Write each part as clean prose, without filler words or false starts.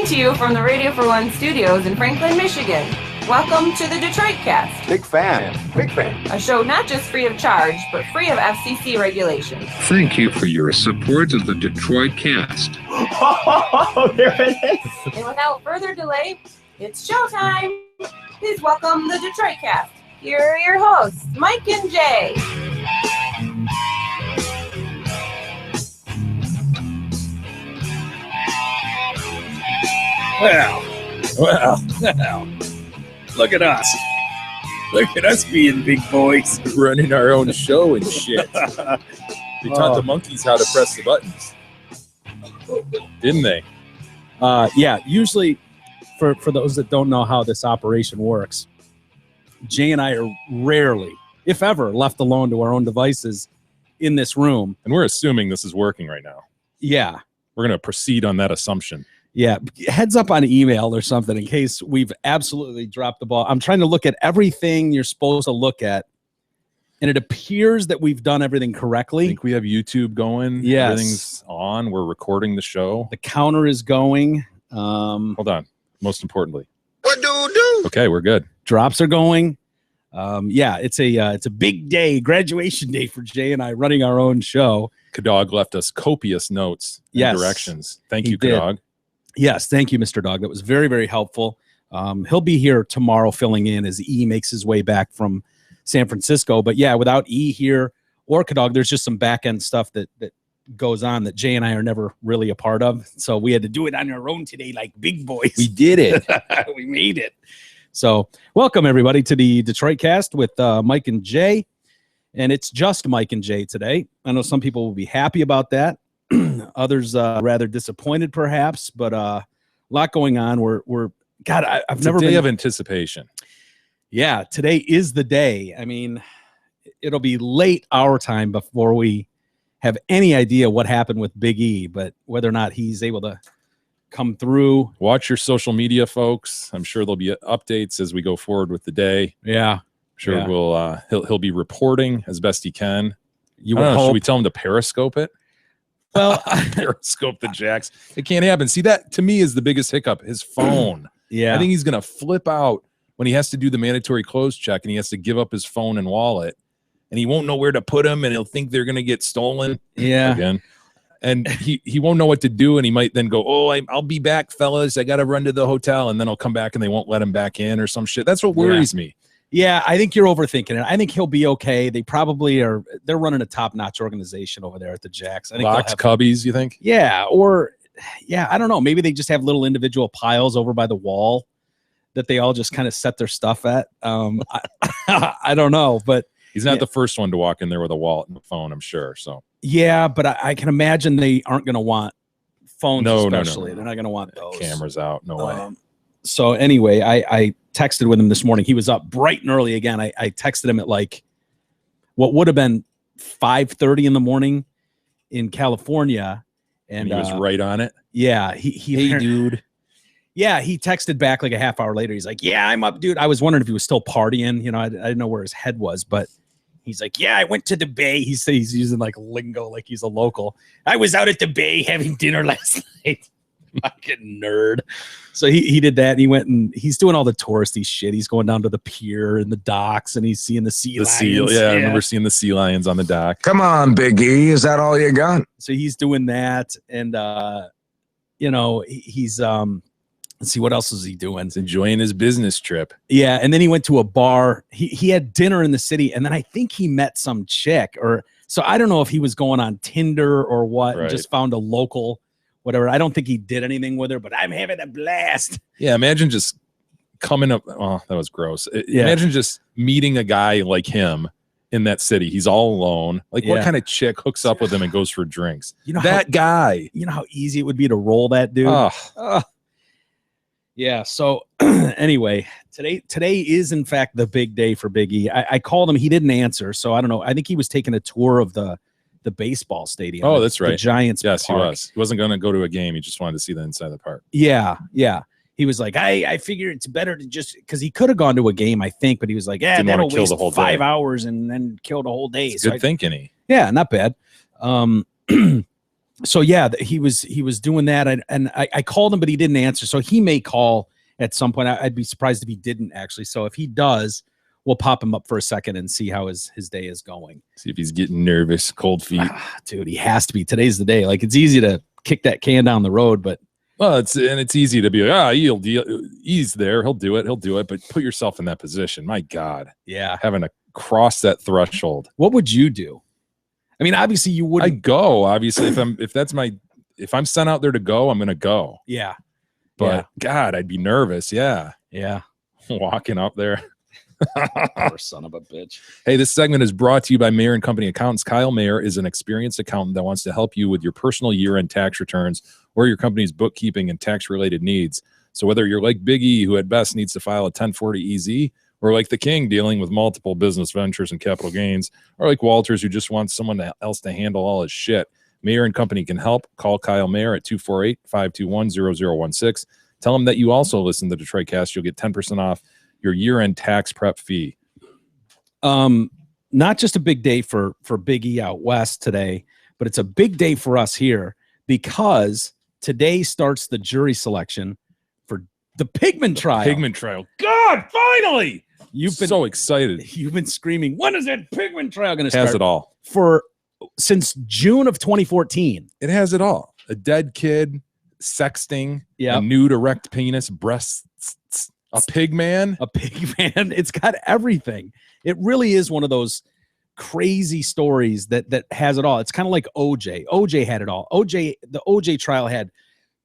Coming to you from the Radio for One studios in Franklin, Michigan. Welcome to the Detroit Cast. Big fan. A show not just free of charge, but free of FCC regulations. Thank you for your support of the Detroit Cast. Oh, there it is. And without further delay, it's showtime. Please welcome the Detroit Cast. Here are your hosts, Mike and Jay. Well, look at us. Look at us being big boys. Running our own show and shit. They taught the monkeys how to press the buttons. Didn't they? Yeah, usually for those that don't know how this operation works, Jay and I are rarely, if ever, left alone to our own devices in this room. And we're assuming this is working right now. Yeah. We're going to proceed on that assumption. Yeah. Heads up on email or something in case we've absolutely dropped the ball. I'm trying to look at everything you're supposed to look at, and it appears that we've done everything correctly. I think we have YouTube going. Yes. Everything's on. We're recording the show. The counter is going. Hold on. Most importantly. What do? Okay, we're good. Drops are going. Yeah, it's a big day, graduation day for Jay and I running our own show. Kadog left us copious notes and directions. Thank you, Kadog. Yes, thank you, Mr. Dog. That was very, very helpful. He'll be here tomorrow filling in as E makes his way back from San Francisco. But yeah, without E here or Kadog, there's just some back end stuff that goes on that Jay and I are never really a part of. So we had to do it on our own today like big boys. We did it. We made it. So welcome, everybody, to the Detroit Cast with Mike and Jay. And it's just Mike and Jay today. I know some people will be happy about that. Others rather disappointed, perhaps. But a lot going on. I've never been... day of anticipation. Yeah, today is the day. I mean, it'll be late our time before we have any idea what happened with Big E, but whether or not he's able to come through. Watch your social media, folks. I'm sure there'll be updates as we go forward with the day. Yeah. I'm sure we'll he'll be reporting as best he can. Should we tell him to periscope it? Well, periscope the Jacks. It can't happen. See, that to me is the biggest hiccup. His phone. Yeah. I think he's gonna flip out when he has to do the mandatory close check and he has to give up his phone and wallet, and he won't know where to put them, and he'll think they're gonna get stolen. Yeah. Again. And he won't know what to do, and he might then go, I'll be back, fellas. I got to run to the hotel, and then I'll come back, and they won't let him back in or some shit. That's what worries me. Yeah, I think you're overthinking it. I think he'll be okay. They probably are. They're running a top-notch organization over there at the Jacks. I think locked cubbies, you think? Yeah, I don't know. Maybe they just have little individual piles over by the wall that they all just kind of set their stuff at. I don't know, but he's not the first one to walk in there with a wallet and a phone, I'm sure. So. Yeah, but I can imagine they aren't going to want phones, especially. No. They're not going to want those. Cameras out. No way. So anyway, I texted with him this morning. He was up bright and early again. I texted him at like what would have been 5:30 in the morning in California. And he was right on it. Yeah. Hey, dude. Yeah, he texted back like a half hour later. He's like, yeah, I'm up, dude. I was wondering if he was still partying. You know, I didn't know where his head was, but he's like, yeah, I went to the Bay. He says he's using like lingo, like he's a local. I was out at the Bay having dinner last night. Fucking nerd. So he did that. And he went and he's doing all the touristy shit. He's going down to the pier and the docks, and he's seeing the sea lions. Yeah, I remember seeing the sea lions on the dock. Come on, Big E. Is that all you got? So he's doing that, and he's let's see, what else is he doing? He's enjoying his business trip. Yeah, and then he went to a bar. He had dinner in the city, and then I think he met some chick, so I don't know if he was going on Tinder or what, and just found a local whatever. I don't think he did anything with her, but I'm having a blast. Yeah, imagine just coming up. Oh, that was gross. Imagine just meeting a guy like him in that city. He's all alone. Like, what kind of chick hooks up with him and goes for drinks? You know that guy. You know how easy it would be to roll that dude? Yeah. So anyway, today is in fact the big day for Big E. I called him. He didn't answer. So I don't know. I think he was taking a tour of the baseball stadium. Oh, that's right. The Giants. Yes, park. he was. He wasn't going to go to a game. He just wanted to see the inside of the park. Yeah. Yeah. He was like, I figure it's better to just, because he could have gone to a game, I think, but he was like, that'll waste the whole 5 hours and then kill the whole day. It's good thinking. Yeah, not bad. So yeah, he was doing that, and I called him, but he didn't answer. So he may call at some point. I'd be surprised if he didn't actually. So if he does, we'll pop him up for a second and see how his day is going. See if he's getting nervous, cold feet. Dude, he has to be. Today's the day. Like, it's easy to kick that can down the road, but well, it's easy to be like, he's there, he'll do it. But put yourself in that position. My God, yeah, having to cross that threshold. What would you do? I mean, obviously you wouldn't. I go. Obviously, if I'm sent out there to go, I'm gonna go. Yeah, but God, I'd be nervous. Yeah, walking up there. Poor son of a bitch. Hey, this segment is brought to you by Mayer and Company Accountants. Kyle Mayer is an experienced accountant that wants to help you with your personal year-end tax returns or your company's bookkeeping and tax-related needs. So whether you're like Big E, who at best needs to file a 1040 EZ, or like the King dealing with multiple business ventures and capital gains, or like Walters, who just wants someone else to handle all his shit, Mayer and Company can help. Call Kyle Mayer at 248-521-0016. Tell him that you also listen to Detroit Cast. You'll get 10% off your year-end tax prep fee. Not just a big day for Big E out west today, but it's a big day for us here because today starts the jury selection for the Pigman trial. God, finally! You've been so excited. You've been screaming, when is that Pigman trial going to start? Has it all. Since June of 2014. It has it all. A dead kid, sexting, a nude erect penis, breasts, a pig man. It's got everything. It really is one of those crazy stories that has it all. It's kind of like OJ. OJ had it all. The OJ trial had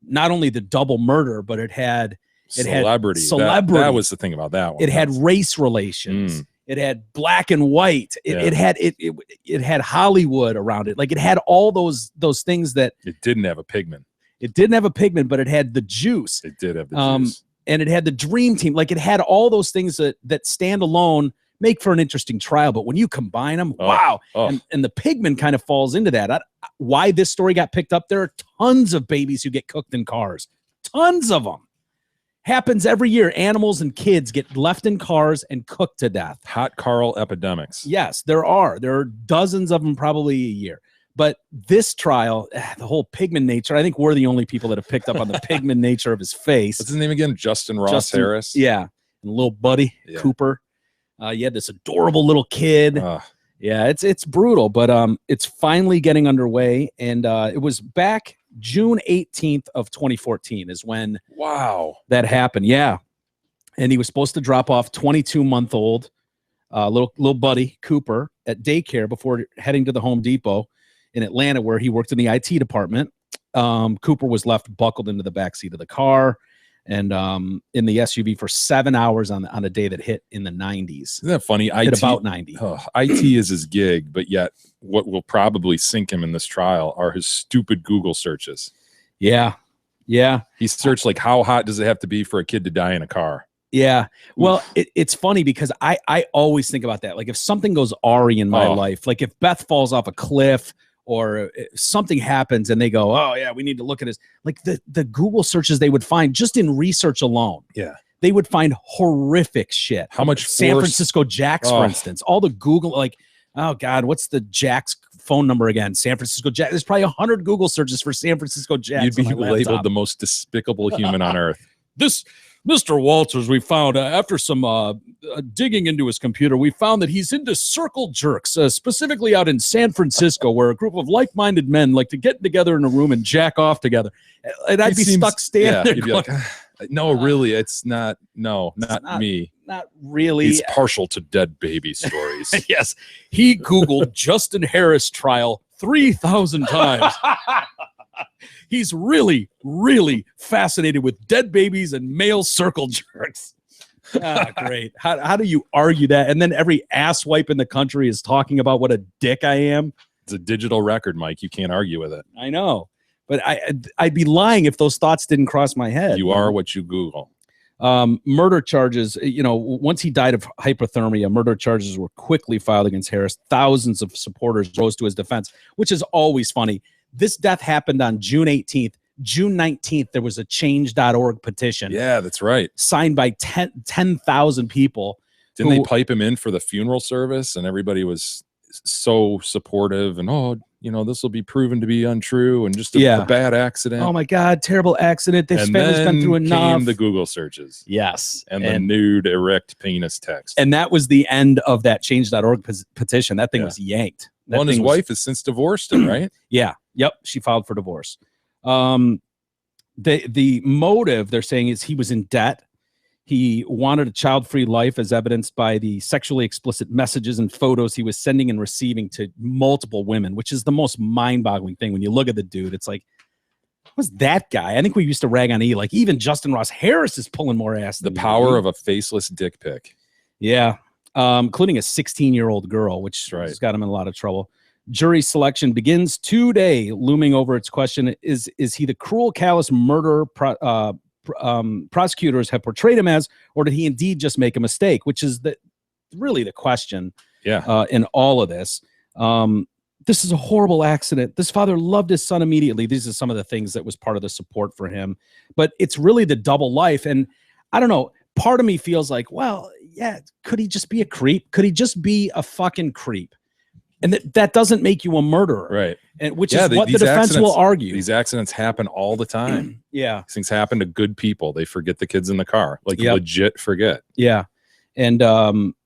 not only the double murder, but it had celebrity. That was the thing about that one. It had race relations. It had black and white. It had Hollywood around it. Like, it had all those things that it didn't have a pigman. It didn't have a pigman, but it had the juice. It did have the juice. And it had the dream team. Like, it had all those things that stand alone, make for an interesting trial. But when you combine them, wow. And the Pigman kind of falls into that. Why this story got picked up, there are tons of babies who get cooked in cars. Tons of them. Happens every year. Animals and kids get left in cars and cooked to death. Hot Carl epidemics. Yes, there are. There are dozens of them probably a year. But this trial, the whole Pigman nature, I think we're the only people that have picked up on the Pigman nature of his face. What's his name again? Justin Harris. Yeah. And little buddy, Cooper. You had this adorable little kid. Yeah, it's brutal, but it's finally getting underway. And it was back June 18th of 2014 is when that happened. Yeah. And he was supposed to drop off 22-month-old little buddy, Cooper, at daycare before heading to the Home Depot in Atlanta, where he worked in the IT department. Cooper was left buckled into the backseat of the car and in the SUV for 7 hours on a day that hit in the 90s. Isn't that funny? Hit about 90. IT is his gig, but yet what will probably sink him in this trial are his stupid Google searches. Yeah. He searched like, how hot does it have to be for a kid to die in a car? Yeah. Well, it's funny because I always think about that. Like, if something goes awry in my life, like if Beth falls off a cliff or something happens and they go, oh yeah, we need to look at this. Like the Google searches they would find just in research alone. Yeah. They would find horrific shit. How much San Francisco Jacks, for instance, all the Google, like, oh God, what's the Jack's phone number again? San Francisco Jack. There's probably 100 Google searches for San Francisco Jacks. You'd be labeled the most despicable human on earth. This Mr. Walters, we found after some digging into his computer, we found that he's into circle jerks, specifically out in San Francisco, where a group of like-minded men like to get together in a room and jack off together. And I'd be stuck standing there. You'd be like, no, really, it's not. No, not me. Not really. He's partial to dead baby stories. Yes. He Googled Justin Harris trial 3,000 times. He's really, really fascinated with dead babies and male circle jerks. Great. How do you argue that? And then every asswipe in the country is talking about what a dick I am. It's a digital record, Mike. You can't argue with it. I know. But I'd be lying if those thoughts didn't cross my head. You are what you Google. Murder charges, once he died of hypothermia, murder charges were quickly filed against Harris. Thousands of supporters rose to his defense, which is always funny. This death happened on June 18th. June 19th, there was a change.org petition. Yeah, that's right. Signed by 10,000 people. Didn't they pipe him in for the funeral service? And everybody was so supportive. And, this will be proven to be untrue and just a bad accident. Oh my God, terrible accident. This family's been through enough. Came the Google searches. Yes. And the nude erect penis text. And that was the end of that change.org petition. That thing was yanked. Well, and his wife has since divorced him, right? Yeah. Yep. She filed for divorce. The motive, they're saying, is he was in debt. He wanted a child-free life, as evidenced by the sexually explicit messages and photos he was sending and receiving to multiple women, which is the most mind-boggling thing. When you look at the dude, it's like, what's that guy? I think we used to rag on E. Like, even Justin Ross Harris is pulling more ass than the power of a faceless dick pic. Yeah. Including a 16-year-old girl, which has got him in a lot of trouble. Jury selection begins today, looming over its question: Is he the cruel, callous murderer prosecutors have portrayed him as, or did he indeed just make a mistake? Which is really the question. Yeah. In all of this, this is a horrible accident. This father loved his son immediately. These are some of the things that was part of the support for him. But it's really the double life, and I don't know. Part of me feels like, well, yeah, could he just be a creep? Could he just be a fucking creep? And that doesn't make you a murderer. Right. And which is what the defense will argue. These accidents happen all the time. Yeah. These things happen to good people. They forget the kids in the car. Like legit forget. Yeah. And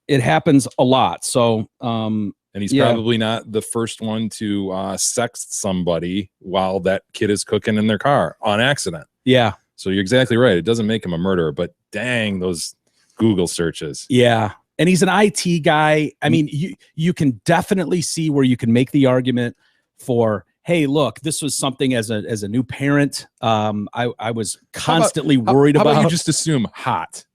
it happens a lot. So and he's probably not the first one to sext somebody while that kid is cooking in their car on accident. Yeah. So you're exactly right. It doesn't make him a murderer, but dang, those Google searches. Yeah. And he's an IT guy. I mean, you can definitely see where you can make the argument for, hey, look, this was something as a new parent. I was constantly worried about. How about you just assume hot?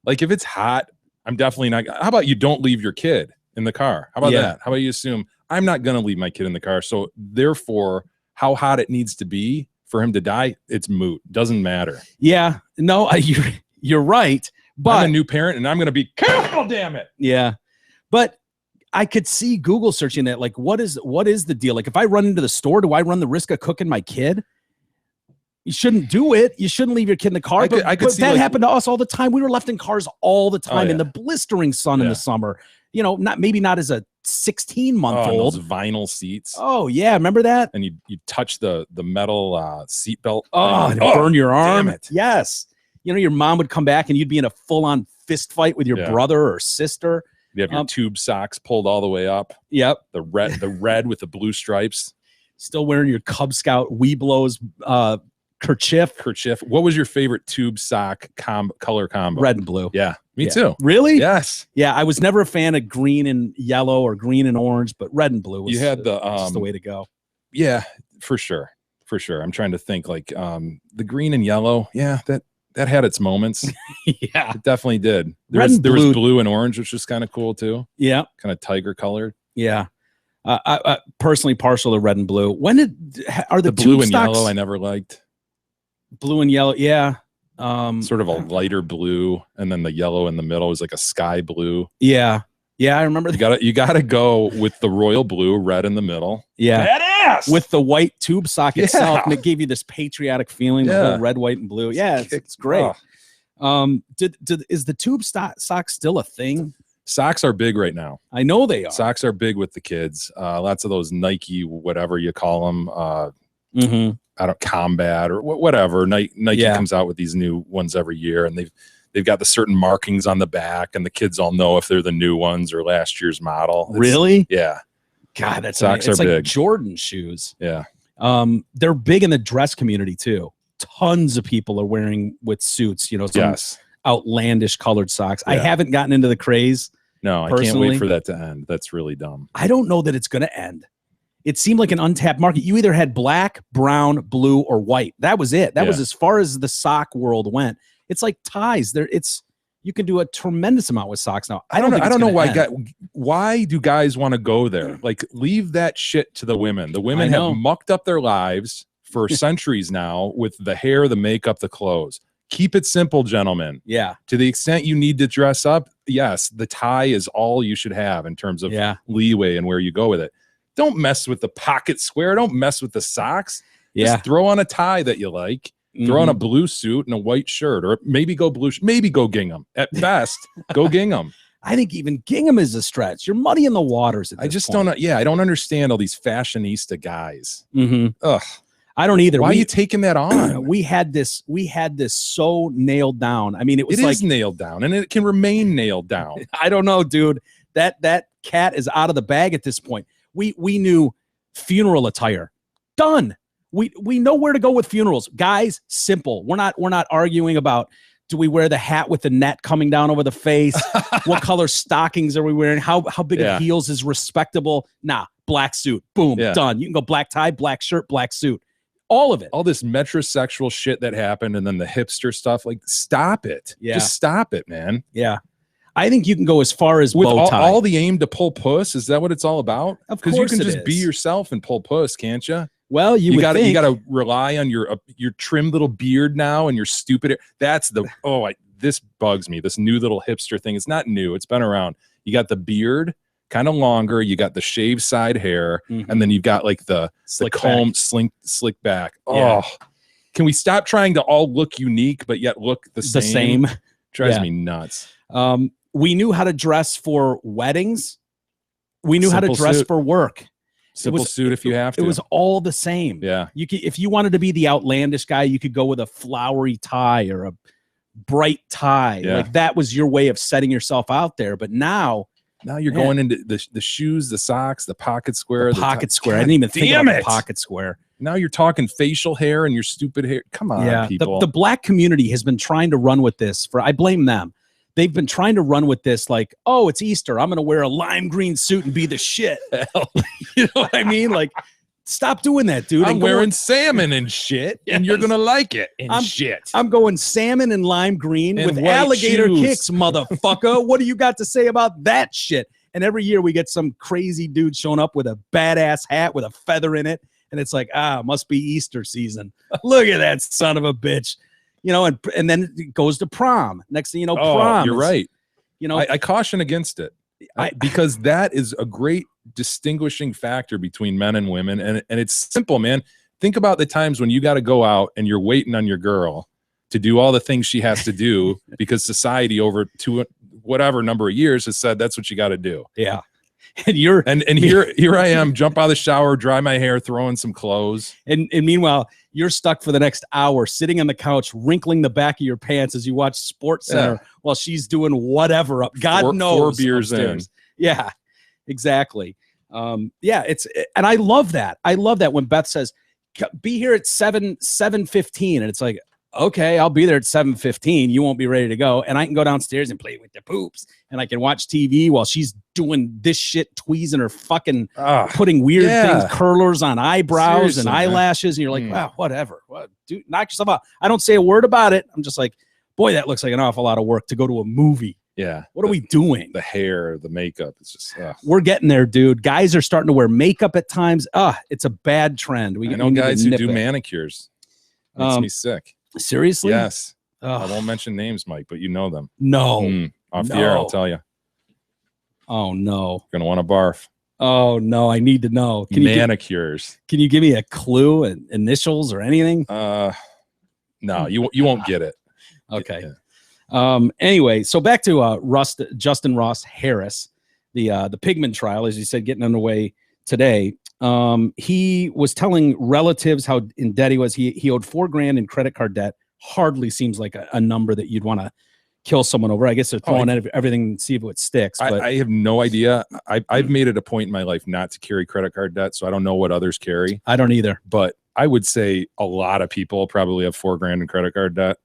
Like if it's hot, I'm definitely not. How about you don't leave your kid in the car? How about that? How about you assume I'm not going to leave my kid in the car? So therefore, how hot it needs to be for him to die, it's moot. Doesn't matter. Yeah. No, you're right. But I'm a new parent and I'm going to be careful, damn it. Yeah. But I could see Google searching that. Like, what is the deal? Like, if I run into the store, do I run the risk of cooking my kid? You shouldn't do it. You shouldn't leave your kid in the car. I could see that happened to us all the time. We were left in cars all the time in the blistering sun in the summer. Maybe not as a 16-month-old. Those vinyl seats. Oh yeah, remember that? And you touch the metal seat belt. Oh, and burn your arm. Damn it. Yes. Your mom would come back and you'd be in a full-on fist fight with your brother or sister. You have your tube socks pulled all the way up. Yep. The red with the blue stripes. Still wearing your Cub Scout Weeblos kerchief. What was your favorite tube sock color combo? Red and blue. Yeah, me too. Really? Yes. Yeah, I was never a fan of green and yellow or green and orange, but red and blue was just the way to go. Yeah, for sure. I'm trying to think like the green and yellow. Yeah, that had its moments. Yeah, it definitely did. There was blue and orange, which was kind of cool too. Yeah, kind of tiger colored. Yeah, I personally partial to red and blue. When are the blue and stocks? yellow? I never liked blue and yellow. Yeah, sort of a lighter blue, and then the yellow in the middle was like a sky blue. Yeah, I remember. You gotta go with the royal blue, red in the middle. Yeah, badass with the white tube sock itself, and it gave you this patriotic feeling. The whole red, white, and blue. Yeah, it's great. Is the tube sock still a thing? Socks are big right now. I know they are. Socks are big with the kids. Lots of those Nike, whatever you call them. I don't combat or whatever. Nike comes out with these new ones every year, and they've got the certain markings on the back, and the kids all know if they're the new ones or last year's model. Really? Yeah. God, that's socks are like big. Jordan shoes. Yeah. They're big in the dress community too. Tons of people are wearing with suits, some outlandish colored socks. Yeah. I haven't gotten into the craze. No, I can't wait for that to end. That's really dumb. I don't know that it's going to end. It seemed like an untapped market. You either had black, brown, blue, or white. That was it. That was as far as the sock world went. It's like ties. You can do a tremendous amount with socks now. I don't know why do guys want to go there? Like, leave that shit to the women. The women have mucked up their lives for centuries now with the hair, the makeup, the clothes. Keep it simple, gentlemen. Yeah. To the extent you need to dress up, yes, the tie is all you should have in terms of leeway and where you go with it. Don't mess with the pocket square. Don't mess with the socks. Yeah. Just throw on a tie that you like. Throw on a blue suit and a white shirt, or maybe go blue. Maybe go gingham. At best, go gingham. I think even Gingham is a stretch. You're muddy in the waters. I just don't. Yeah, I don't understand all these fashionista guys. Ugh, I don't either. Why are you taking that on? We had this so nailed down. I mean, it is nailed down, and it can remain nailed down. I don't know, dude. That cat is out of the bag at this point. We knew funeral attire. Done. We know where to go with funerals, guys. Simple. We're not arguing about. Do we wear the hat with the net coming down over the face? What color stockings are we wearing? How big of heels is respectable? Nah, black suit. Boom, done. You can go black tie, black shirt, black suit. All of it. All this metrosexual shit that happened and then the hipster stuff. Like, stop it. Yeah. Just stop it, man. Yeah. I think you can go as far as with bow tie. all the aim to pull puss. Is that what it's all about? Of course, because you can just be yourself and pull puss, can't you? Well, you got to rely on your trim little beard now and your stupid hair. That's the this bugs me. This new little hipster thing. It's not new. It's been around. You got the beard kind of longer. You got the shaved side hair, and then you've got like the comb slick back. Yeah. Oh, can we stop trying to all look unique but yet look the same? Drives me nuts. We knew how to dress for weddings. We knew how to dress for work. Simple suit if you have to. It was all the same. Yeah. If you wanted to be the outlandish guy, you could go with a flowery tie or a bright tie. Yeah. Like that was your way of setting yourself out there. But now you're going into the shoes, the socks, the pocket square. The pocket square. I didn't even think about the pocket square. Now you're talking facial hair and your stupid hair. Come on, people. The black community has been trying to run with this I blame them. They've been trying to run with this like, oh, it's Easter. I'm going to wear a lime green suit and be the shit. You know what I mean? Like, stop doing that, dude. I'm wearing salmon and shit, and you're going to like it and shit. I'm going salmon and lime green and with alligator shoes. kicks, motherfucker. What do you got to say about that shit? And every year we get some crazy dude showing up with a badass hat with a feather in it. And it's like, must be Easter season. Look at that son of a bitch. You know, and then it goes to prom. Next thing you know, prom. You're right. You know, I caution against it because that is a great distinguishing factor between men and women. And it's simple, man. Think about the times when you got to go out and you're waiting on your girl to do all the things she has to do because society over whatever number of years has said that's what you got to do. Yeah. And here I am, jump out of the shower, dry my hair, throw in some clothes. And meanwhile, you're stuck for the next hour sitting on the couch, wrinkling the back of your pants as you watch Sports Center while she's doing whatever up. God knows. 4 beers upstairs. Yeah, exactly. And I love that. I love that when Beth says, be here at 7:15. And it's like, okay, I'll be there at 7:15. You won't be ready to go. And I can go downstairs and play with the poops. And I can watch TV while she's doing this shit, tweezing her fucking, putting weird things, curlers on eyebrows and eyelashes. And you're like, wow, whatever. What, dude, knock yourself out. I don't say a word about it. I'm just like, boy, that looks like an awful lot of work to go to a movie. Yeah. What are we doing? The hair, the makeup. It's just, we're getting there, dude. Guys are starting to wear makeup at times. It's a bad trend. I know guys who do manicures. Makes me sick. Seriously? Yes. I won't mention names, Mike, but you know them. No. Off the air, I'll tell you. Oh, no. You're going to want to barf. Oh, no. I need to know. Manicures. Can you give me a clue and initials or anything? No, you won't get it. Okay. Yeah. Anyway, so back to Justin Ross Harris, the Pigman trial, as you said, getting underway today. He was telling relatives how in debt he was. He owed $4,000 in credit card debt. Hardly seems like a number that you'd want to kill someone over. I guess they're throwing everything to see if it sticks. But I have no idea. I've made it a point in my life not to carry credit card debt, so I don't know what others carry. I don't either. But I would say a lot of people probably have $4,000 in credit card debt.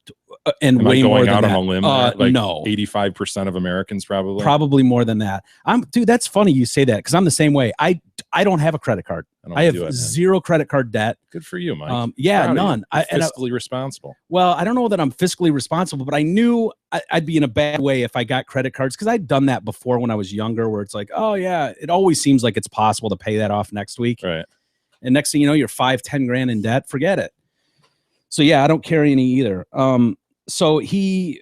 And way more than that. Going out on a limb? Like no, 85% of Americans probably more than that. Dude, that's funny you say that because I'm the same way. I don't have a credit card. I have zero credit card debt. Good for you, Mike. None. Fiscally responsible. Well, I don't know that I'm fiscally responsible, but I knew I'd be in a bad way if I got credit cards because I'd done that before when I was younger, where it's like, oh yeah, it always seems like it's possible to pay that off next week. Right. And next thing you know, you're $5-10 in debt. Forget it. So yeah, I don't carry any either. So he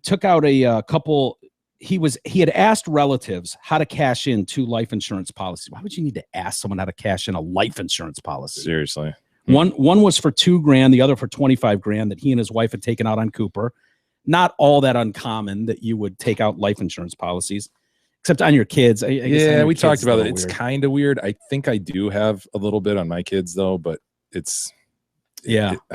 took out a couple. He had asked relatives how to cash in 2 life insurance policies. Why would you need to ask someone how to cash in a life insurance policy? Seriously. One was for $2,000, the other for $25,000 that he and his wife had taken out on Cooper. not all that uncommon that you would take out life insurance policies, except on your kids. I guess we talked about it. It's weird. Kind of weird. I think I do have a little bit on my kids though, but I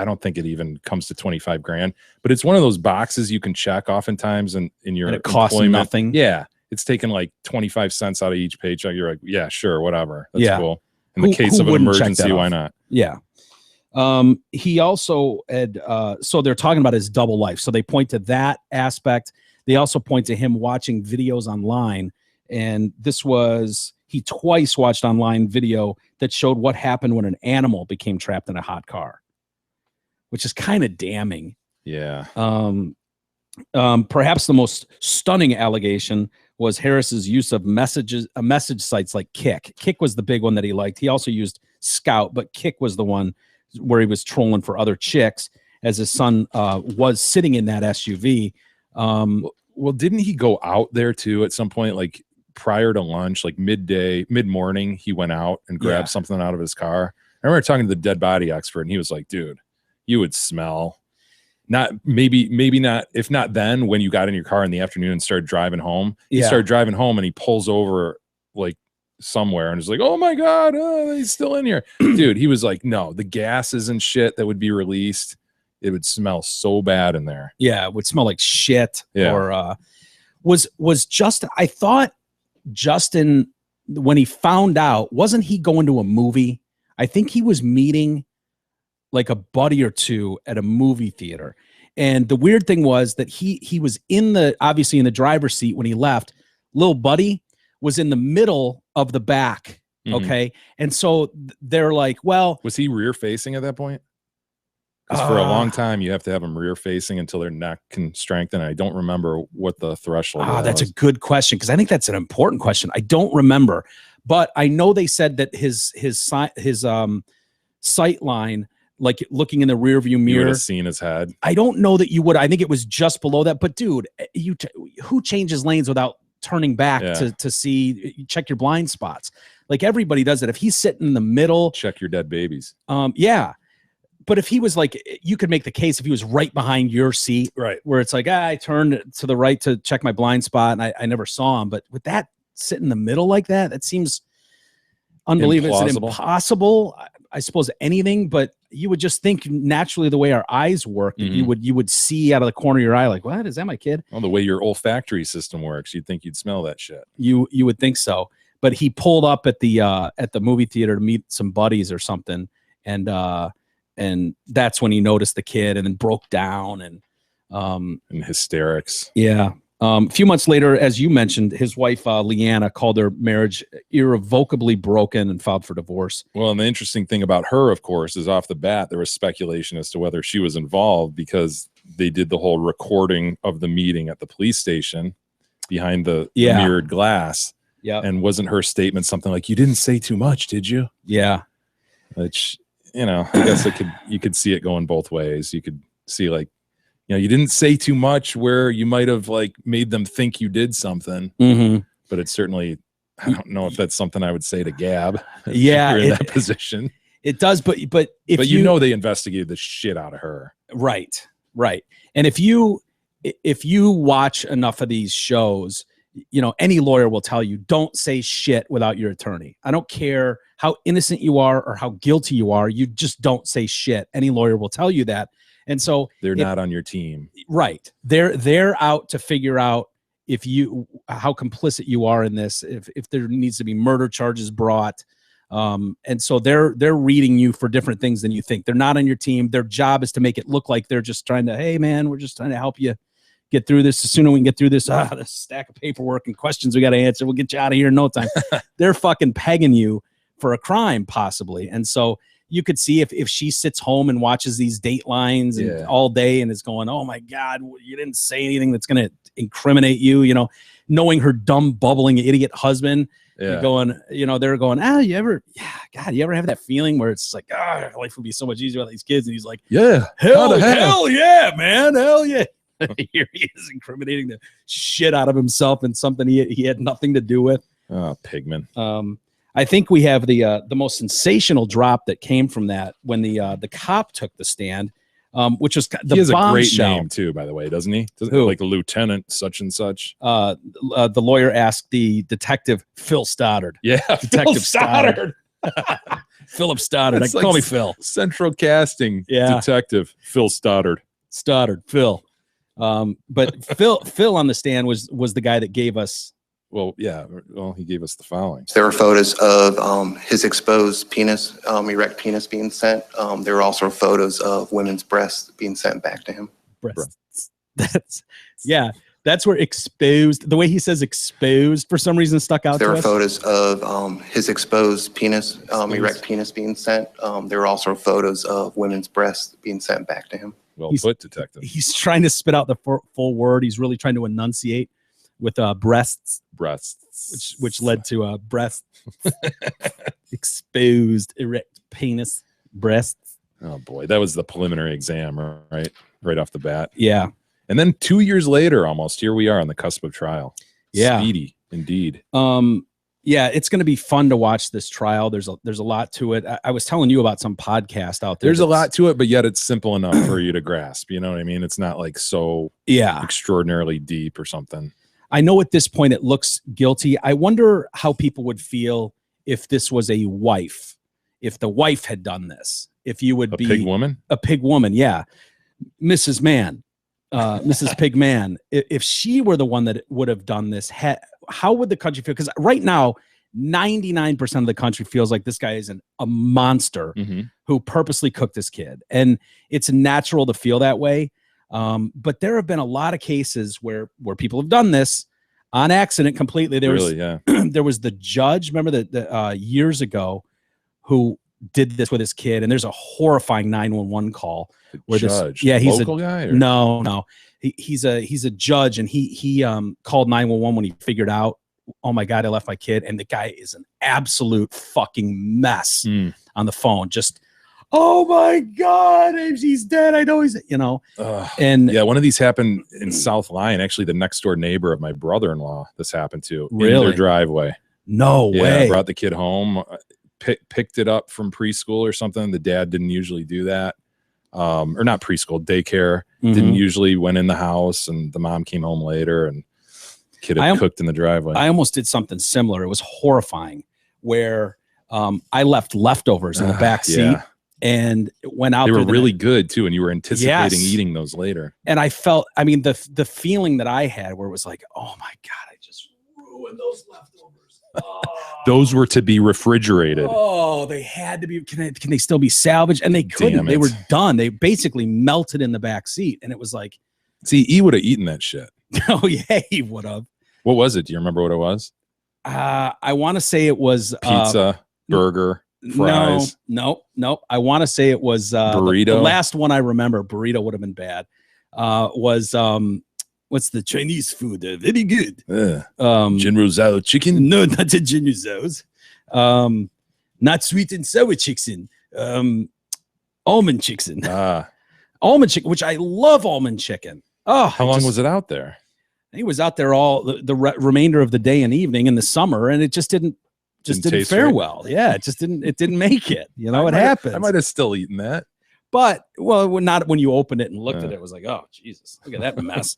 don't think it even comes to 25 grand, but it's one of those boxes you can check oftentimes in your and it costs nothing. Yeah. It's taking like 25 cents out of each paycheck. You're like, yeah, sure. Whatever. That's cool. In the case of an emergency, why not? Yeah. He also had, so they're talking about his double life. So they point to that aspect. They also point to him watching videos online. And he twice watched online video that showed what happened when an animal became trapped in a hot car, which is kind of damning. Yeah. Perhaps the most stunning allegation was Harris's use of message sites like Kik. Kik was the big one that he liked. He also used Scout, but Kik was the one where he was trolling for other chicks as his son was sitting in that SUV. Well, didn't he go out there too at some point, like prior to lunch, like mid-morning, he went out and grabbed something out of his car? I remember talking to the dead body expert, and he was like, dude, you would smell. Maybe not, if not then, when you got in your car in the afternoon and started driving home. He started driving home and he pulls over like somewhere and is like, oh my God, he's still in here. Dude, he was like, no, the gases and shit that would be released, it would smell so bad in there. Yeah, it would smell like shit. Yeah. Or I thought Justin, when he found out, wasn't he going to a movie? I think he was meeting like a buddy or two at a movie theater. And the weird thing was that he was obviously in the driver's seat when he left. Little buddy was in the middle of the back. Okay. And so they're like, well, was he rear facing at that point? Because for a long time, you have to have them rear facing until their neck can strengthen. I don't remember what the threshold was. That's a good question, because I think that's an important question. I don't remember, but I know they said that his sight line, like looking in the rear view mirror, you would have seen his head. I don't know that you would. I think it was just below that. But dude, who changes lanes without turning back to see, check your blind spots? Like everybody does it. If he's sitting in the middle, check your dead babies. Yeah. But if he was like, you could make the case if he was right behind your seat, right, where it's like, I turned to the right to check my blind spot and I never saw him. But with that sit in the middle like that, that seems unbelievable. It's impossible. I suppose anything, but you would just think naturally the way our eyes work, you would see out of the corner of your eye, like, what is that, my kid? Well, the way your olfactory system works, you'd think you'd smell that shit. You would think so. But he pulled up at the movie theater to meet some buddies or something, and that's when he noticed the kid and then broke down and hysterics. Yeah. A few months later, as you mentioned, his wife, Leanna, called their marriage irrevocably broken and filed for divorce. Well, and the interesting thing about her, of course, is off the bat, there was speculation as to whether she was involved because they did the whole recording of the meeting at the police station behind the mirrored glass. Yeah. And wasn't her statement something like, you didn't say too much, did you? Yeah. Which, I guess you could see it going both ways. You could see like, you didn't say too much where you might have like made them think you did something, but it's certainly, I don't know if that's something I would say to Gab. Yeah. You're in that position. It does. But if they investigated the shit out of her. Right. Right. And if you watch enough of these shows, any lawyer will tell you, don't say shit without your attorney. I don't care how innocent you are or how guilty you are. You just don't say shit. Any lawyer will tell you that. And so they're not on your team. Right. They're out to figure out how complicit you are in this, if there needs to be murder charges brought. And so they're reading you for different things than you think. They're not on your team. Their job is to make it look like they're just trying to, hey man, we're just trying to help you get through this. The sooner we can get through this, this stack of paperwork and questions we got to answer, we'll get you out of here in no time. They're fucking pegging you for a crime possibly. And so you could see if she sits home and watches these Datelines and all day and is going, oh my God, you didn't say anything that's going to incriminate you, knowing her dumb, bubbling idiot husband, they're going, you ever have that feeling where it's like, life would be so much easier without these kids. And he's like, yeah, hell yeah, man. Hell yeah. Here he is incriminating the shit out of himself in something he had nothing to do with. Oh, Pigman. I think we have the most sensational drop that came from that when the cop took the stand. which was the he has a great bombshell. name too, by the way, doesn't he? Who? Like Lieutenant such and such. The lawyer asked the detective Phil Stoddard. Yeah, Detective Phil Stoddard. Philip Stoddard. That's Call like me Phil. Central Casting Yeah. Detective Phil Stoddard. Phil. But Phil on the stand was the guy that gave us. Well, yeah. Well, he gave us the following. There were photos of his exposed penis, erect penis being sent. There were also photos of women's breasts being sent back to him. Breasts. That's where exposed. The way he says exposed for some reason stuck out. There to were us. photos of his exposed penis, erect penis being sent. There were also photos of women's breasts being sent back to him. Well He's- put, detective. He's trying to spit out the full word. He's really trying to enunciate with breasts, Breasts. which led to breasts, exposed erect penis, breasts. Oh boy, that was the preliminary exam, right off the bat. Yeah. And then 2 years later, almost, here we are on the cusp of trial. Yeah. Speedy, indeed. Yeah, it's going to be fun to watch this trial. There's a lot to it. I was telling you about some podcast out there. There's a lot to it, but yet it's simple enough for you to grasp. You know what I mean? It's not like so extraordinarily deep or something. I know at this point it looks guilty. I wonder how people would feel if this was a wife, if the wife had done this, if you would be pig woman? A pig woman. Yeah. Mrs. Man, Mrs. Pig Man, if she were the one that would have done this, how would the country feel? Because right now, 99% of the country feels like this guy is a monster who purposely cooked this kid. And it's natural to feel that way. But there have been a lot of cases where people have done this on accident completely. There was the judge, remember the years ago, who did this with his kid, and there's a horrifying 911 call where judge, he's local guy, or? No, he's a judge, and he called 911 when he figured out, oh my God, I left my kid, and the guy is an absolute fucking mess on the phone. Just, oh my God, he's dead. I know he's, and yeah, one of these happened in South Lyon. Actually, the next door neighbor of my brother-in-law, this happened to in their driveway. No way. Brought the kid home, picked it up from preschool or something. The dad didn't usually do that. Or not preschool, daycare. Didn't usually went in the house, and the mom came home later, and the kid had cooked in the driveway. I almost did something similar. It was horrifying, where I left leftovers in the back seat and went out. They were really good too, and you were anticipating eating those later. And I felt, I mean, the feeling that I had, where it was like, oh my God, I just ruined those leftovers. Oh. Those were to be refrigerated. Oh, they had to be. Can they still be salvaged? And they couldn't. They were done. They basically melted in the back seat, and it was like, see, he would have eaten that shit. Oh yeah, he would have. What was it? Do you remember what it was? I want to say it was pizza, burger, fries. No. I want to say it was burrito. The last one I remember, burrito would have been bad. Was what's the Chinese food? Very good. General Tso chicken? No, not the General Tso's. Not sweet and sour chicken. Almond chicken. Almond chicken, which I love almond chicken. Oh, how long was it out there? He was out there all the remainder of the day and evening in the summer, and it just didn't fare well. Yeah, it didn't make it. You know, it happens. I might have still eaten that. But, well, not when you opened it and looked at it. It was like, oh, Jesus, look at that mess.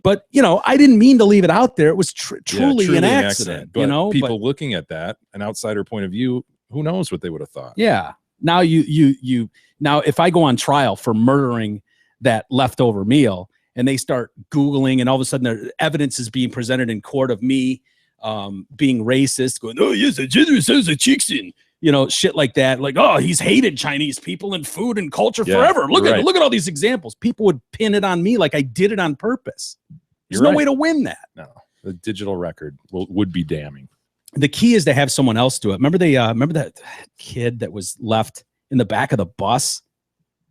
But, I didn't mean to leave it out there. It was truly an accident. But people looking at that, an outsider point of view, who knows what they would have thought. Yeah. Now now if I go on trial for murdering that leftover meal and they start Googling, and all of a sudden their evidence is being presented in court of me being racist, going, oh, yes, a chicken. Shit like that. Like, oh, he's hated Chinese people and food and culture forever. Look at all these examples. People would pin it on me like I did it on purpose. There's no way to win that. No, the digital record would be damning. The key is to have someone else do it. Remember that kid that was left in the back of the bus?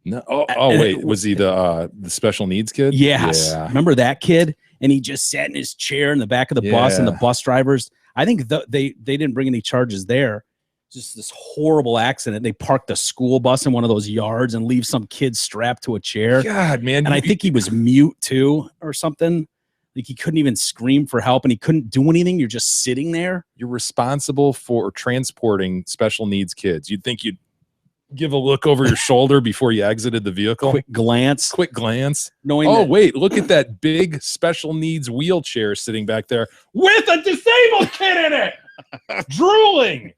No. Oh wait, was he the special needs kid? Yes. Yeah. Remember that kid? And he just sat in his chair in the back of the bus, and the bus drivers, I think they didn't bring any charges there. Just this horrible accident. They parked a school bus in one of those yards and leave some kid strapped to a chair. God, man. And I think he was mute too or something. Like he couldn't even scream for help, and he couldn't do anything. You're just sitting there. You're responsible for transporting special needs kids. You'd think you'd give a look over your shoulder before you exited the vehicle. Quick glance. Knowing wait, look at that big special needs wheelchair sitting back there with a disabled kid in it, drooling.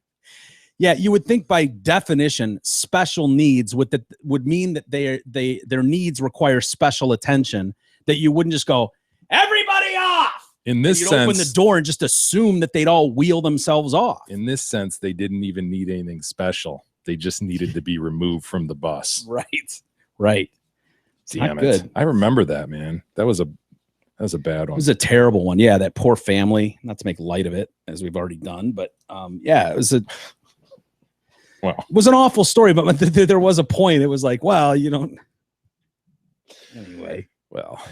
Yeah, you would think by definition, special needs would mean that their needs require special attention. That you wouldn't just go, everybody off. In this sense, open the door and just assume that they'd all wheel themselves off. In this sense, they didn't even need anything special. They just needed to be removed from the bus. Right. Damn it. Good. I remember that, man. That was a bad one. It was a terrible one. Yeah, that poor family. Not to make light of it, as we've already done, but yeah, it was it was an awful story. But there was a point. It was like, well, you don't. Anyway, well,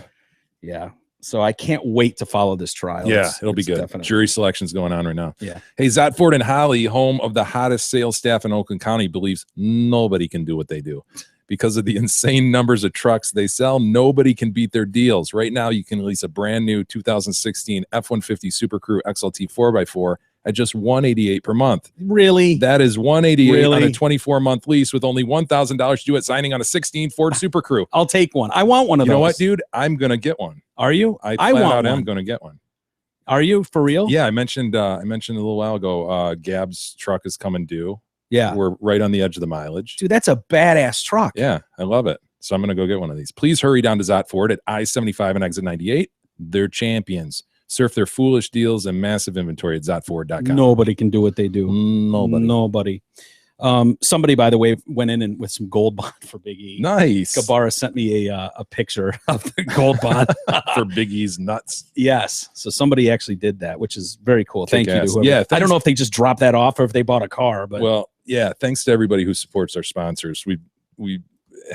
yeah. So I can't wait to follow this trial. Yeah, it'll be good. Definitely. Jury selection's going on right now. Yeah. Hey, Zotford and Holly, home of the hottest sales staff in Oakland County, believes nobody can do what they do. Because of the insane numbers of trucks they sell, nobody can beat their deals. Right now, you can lease a brand new 2016 F-150 Super Crew XLT 4x4 at just $188 per month. Really? That is $188 on a 24-month lease with only $1,000 due at signing on a 16 Ford Super Crew. I'll take one. I want one of those. You know what, dude? I'm going to get one. Are you? I am going to get one. Are you for real? Yeah, I mentioned a little while ago, Gab's truck is coming due. Yeah. We're right on the edge of the mileage. Dude, that's a badass truck. Yeah, I love it. So I'm going to go get one of these. Please hurry down to Zott Ford at I-75 and exit 98. They're champions. Surf their foolish deals and massive inventory at ZottFord.com. Nobody can do what they do. Nobody. Somebody, by the way, went in and with some gold bond for Big E. Nice. Gabara sent me a picture of the gold bond for Big E's nuts. Yes. So somebody actually did that, which is very cool. Thank you to whoever. Yeah, I don't know if they just dropped that off or if they bought a car, but well, yeah, thanks to everybody who supports our sponsors. We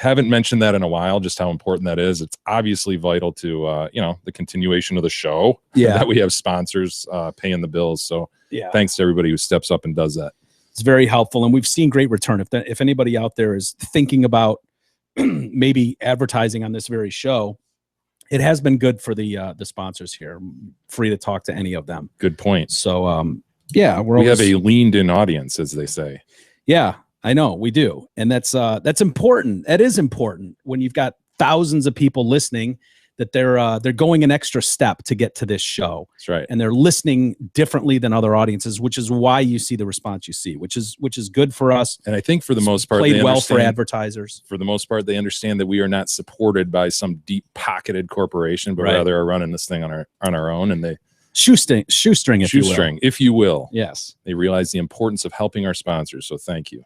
haven't mentioned that in a while, just how important that is. It's obviously vital to the continuation of the show. Yeah. That we have sponsors paying the bills. So yeah, thanks to everybody who steps up and does that. It's very helpful, and we've seen great return. If anybody out there is thinking about maybe advertising on this very show, it has been good for the sponsors here. Free to talk to any of them. Good point. So yeah, we have a leaned-in audience, as they say. Yeah, I know we do, and that's important. That is important when you've got thousands of people listening. That they're going an extra step to get to this show. That's right. And they're listening differently than other audiences, which is why you see the response you see, which is good for us. And I think for the most part, played well for advertisers. For the most part, they understand that we are not supported by some deep-pocketed corporation, but rather are running this thing on our own, and they shoestring, if you will. Yes. They realize the importance of helping our sponsors. So thank you.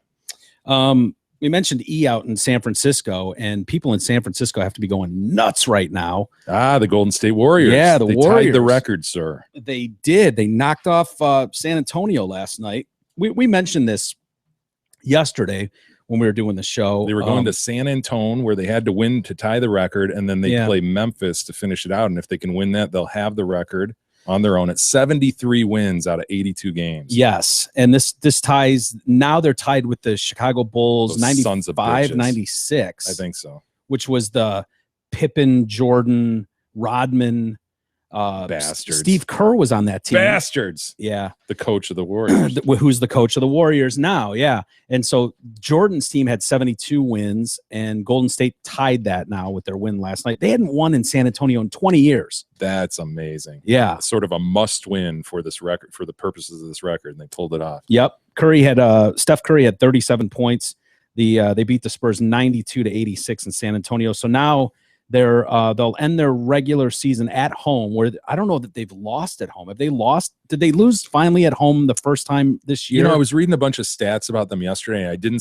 We mentioned E out in San Francisco, and people in San Francisco have to be going nuts right now. The Golden State Warriors. Yeah, they Warriors tied the record, sir. They did. They knocked off San Antonio last night. We mentioned this yesterday when we were doing the show. They were going to San Antonio, where they had to win to tie the record, and then they play Memphis to finish it out. And if they can win that, they'll have the record on their own at 73 wins out of 82 games. Yes. And this ties, now they're tied with the Chicago Bulls 95-96. I think so. Which was the Pippen, Jordan, Rodman, bastards. Steve Kerr was on that team. Bastards. Yeah. The coach of the Warriors. Who's the coach of the Warriors now. Yeah. And so Jordan's team had 72 wins, and Golden State tied that now with their win last night. They hadn't won in San Antonio in 20 years. That's amazing. Yeah. It's sort of a must win for this record, for the purposes of this record, and they pulled it off. Yep. Steph Curry had 37 points. They beat the Spurs 92-86 in San Antonio. So now they'll end their regular season at home, where I don't know that they've lost at home. Have they lost? Did they lose finally at home the first time this year? I was reading a bunch of stats about them yesterday, and I didn't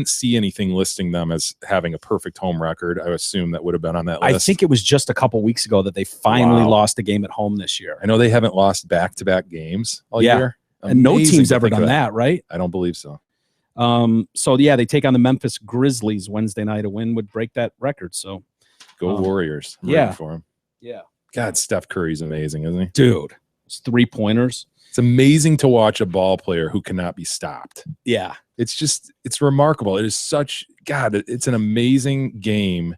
see anything listing them as having a perfect home record. I assume that would have been on that list. I think it was just a couple weeks ago that they finally lost a game at home this year. I know they haven't lost back-to-back games all year. And no team's ever done that, right? I don't believe so. So yeah, they take on the Memphis Grizzlies Wednesday night. A win would break that record. So go Warriors. I'm ready for him. Yeah. God, Steph Curry's amazing, isn't he? Dude, it's 3-pointers. It's amazing to watch a ball player who cannot be stopped. Yeah. It's remarkable. It is it's an amazing game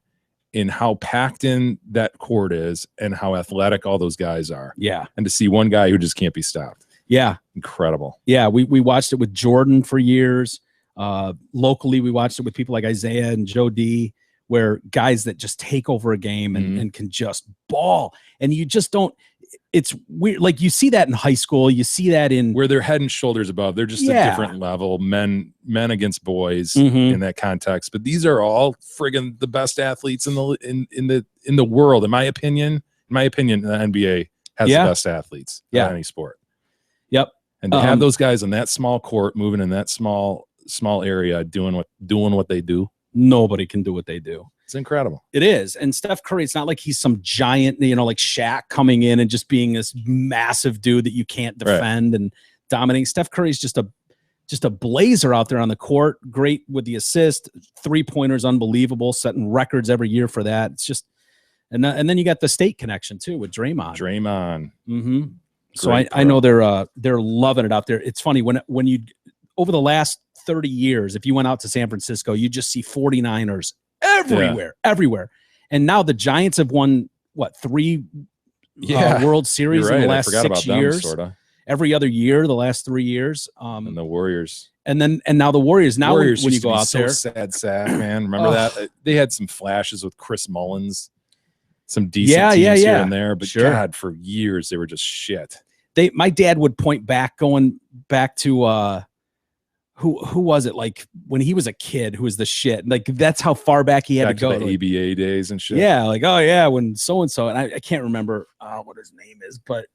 in how packed in that court is and how athletic all those guys are. Yeah. And to see one guy who just can't be stopped. Yeah. Incredible. Yeah. We watched it with Jordan for years. Locally, we watched it with people like Isaiah and Joe D, where guys that just take over a game and can just ball. And you just don't, it's weird. Like you see that in high school, you see that in where they're head and shoulders above. They're just a different level, men against boys in that context. But these are all friggin' the best athletes in the world, in my opinion. In my opinion, the NBA has the best athletes in any sport. Yep. And to have those guys in that small court, moving in that small area, doing what they do, nobody can do what they do. It's incredible. It is. And Steph Curry, it's not like he's some giant, like Shaq coming in and just being this massive dude that you can't defend and dominating. Steph Curry's just a blazer out there on the court. Great with the assist, 3-pointers, unbelievable, setting records every year for that. It's just, and then you got the state connection too with Draymond. Mm-hmm. So I know they're loving it out there. It's funny when you, over the last 30 years, if you went out to San Francisco, you just see 49ers everywhere. And now the Giants have won what, 3 World Series in the last 6 years. Every other year, the last 3 years. And the Warriors. And now the Warriors. Now when you go out there, sad sack, man. Remember that? They had some flashes with Chris Mullins, some decent teams here and there, but God, for years they were just shit. My dad would point back, going back to who was it, like when he was a kid, who was the shit, like that's how far back he had to go, the ABA days and shit. When so and I can't remember what his name is, but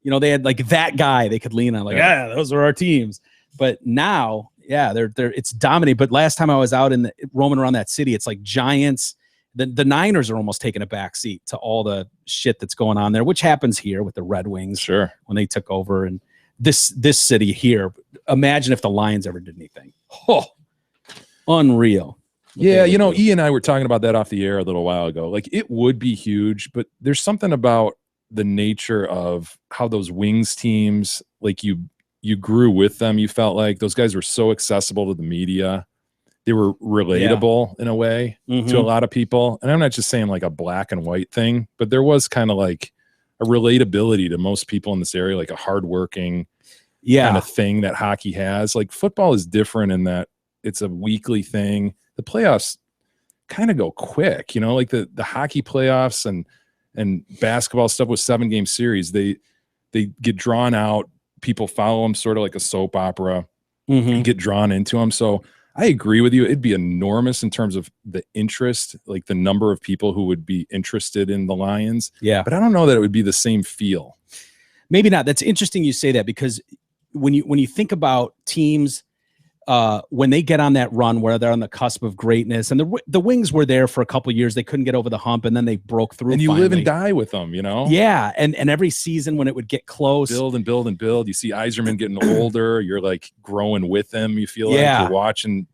they had like that guy they could lean on, like those are our teams. But now they're it's dominating. But last time I was out in roaming around that city, it's like Giants. The Niners are almost taking a back seat to all the shit that's going on there, which happens here with the Red Wings when they took over. And this city here, imagine if the Lions ever did anything. Oh, unreal. Yeah, E and I were talking about that off the air a little while ago. Like, it would be huge, but there's something about the nature of how those Wings teams, like you grew with them. You felt like those guys were so accessible to the media. They were relatable in a way to a lot of people. And I'm not just saying like a black and white thing, but there was kind of like a relatability to most people in this area, like a hardworking kind of thing that hockey has. Like, football is different in that it's a weekly thing. The playoffs kind of go quick, like the hockey playoffs and basketball stuff with 7-game series. They get drawn out. People follow them sort of like a soap opera and get drawn into them. So I agree with you. It'd be enormous in terms of the interest, like the number of people who would be interested in the Lions. Yeah. But I don't know that it would be the same feel. Maybe not. That's interesting you say that, because when you think about teams, when they get on that run where they're on the cusp of greatness, and the Wings were there for a couple of years, they couldn't get over the hump, and then they broke through. And you finally live and die with them, Yeah, and every season when it would get close, build and build and build. You see Yzerman getting older. You're like growing with them. You feel like you're watching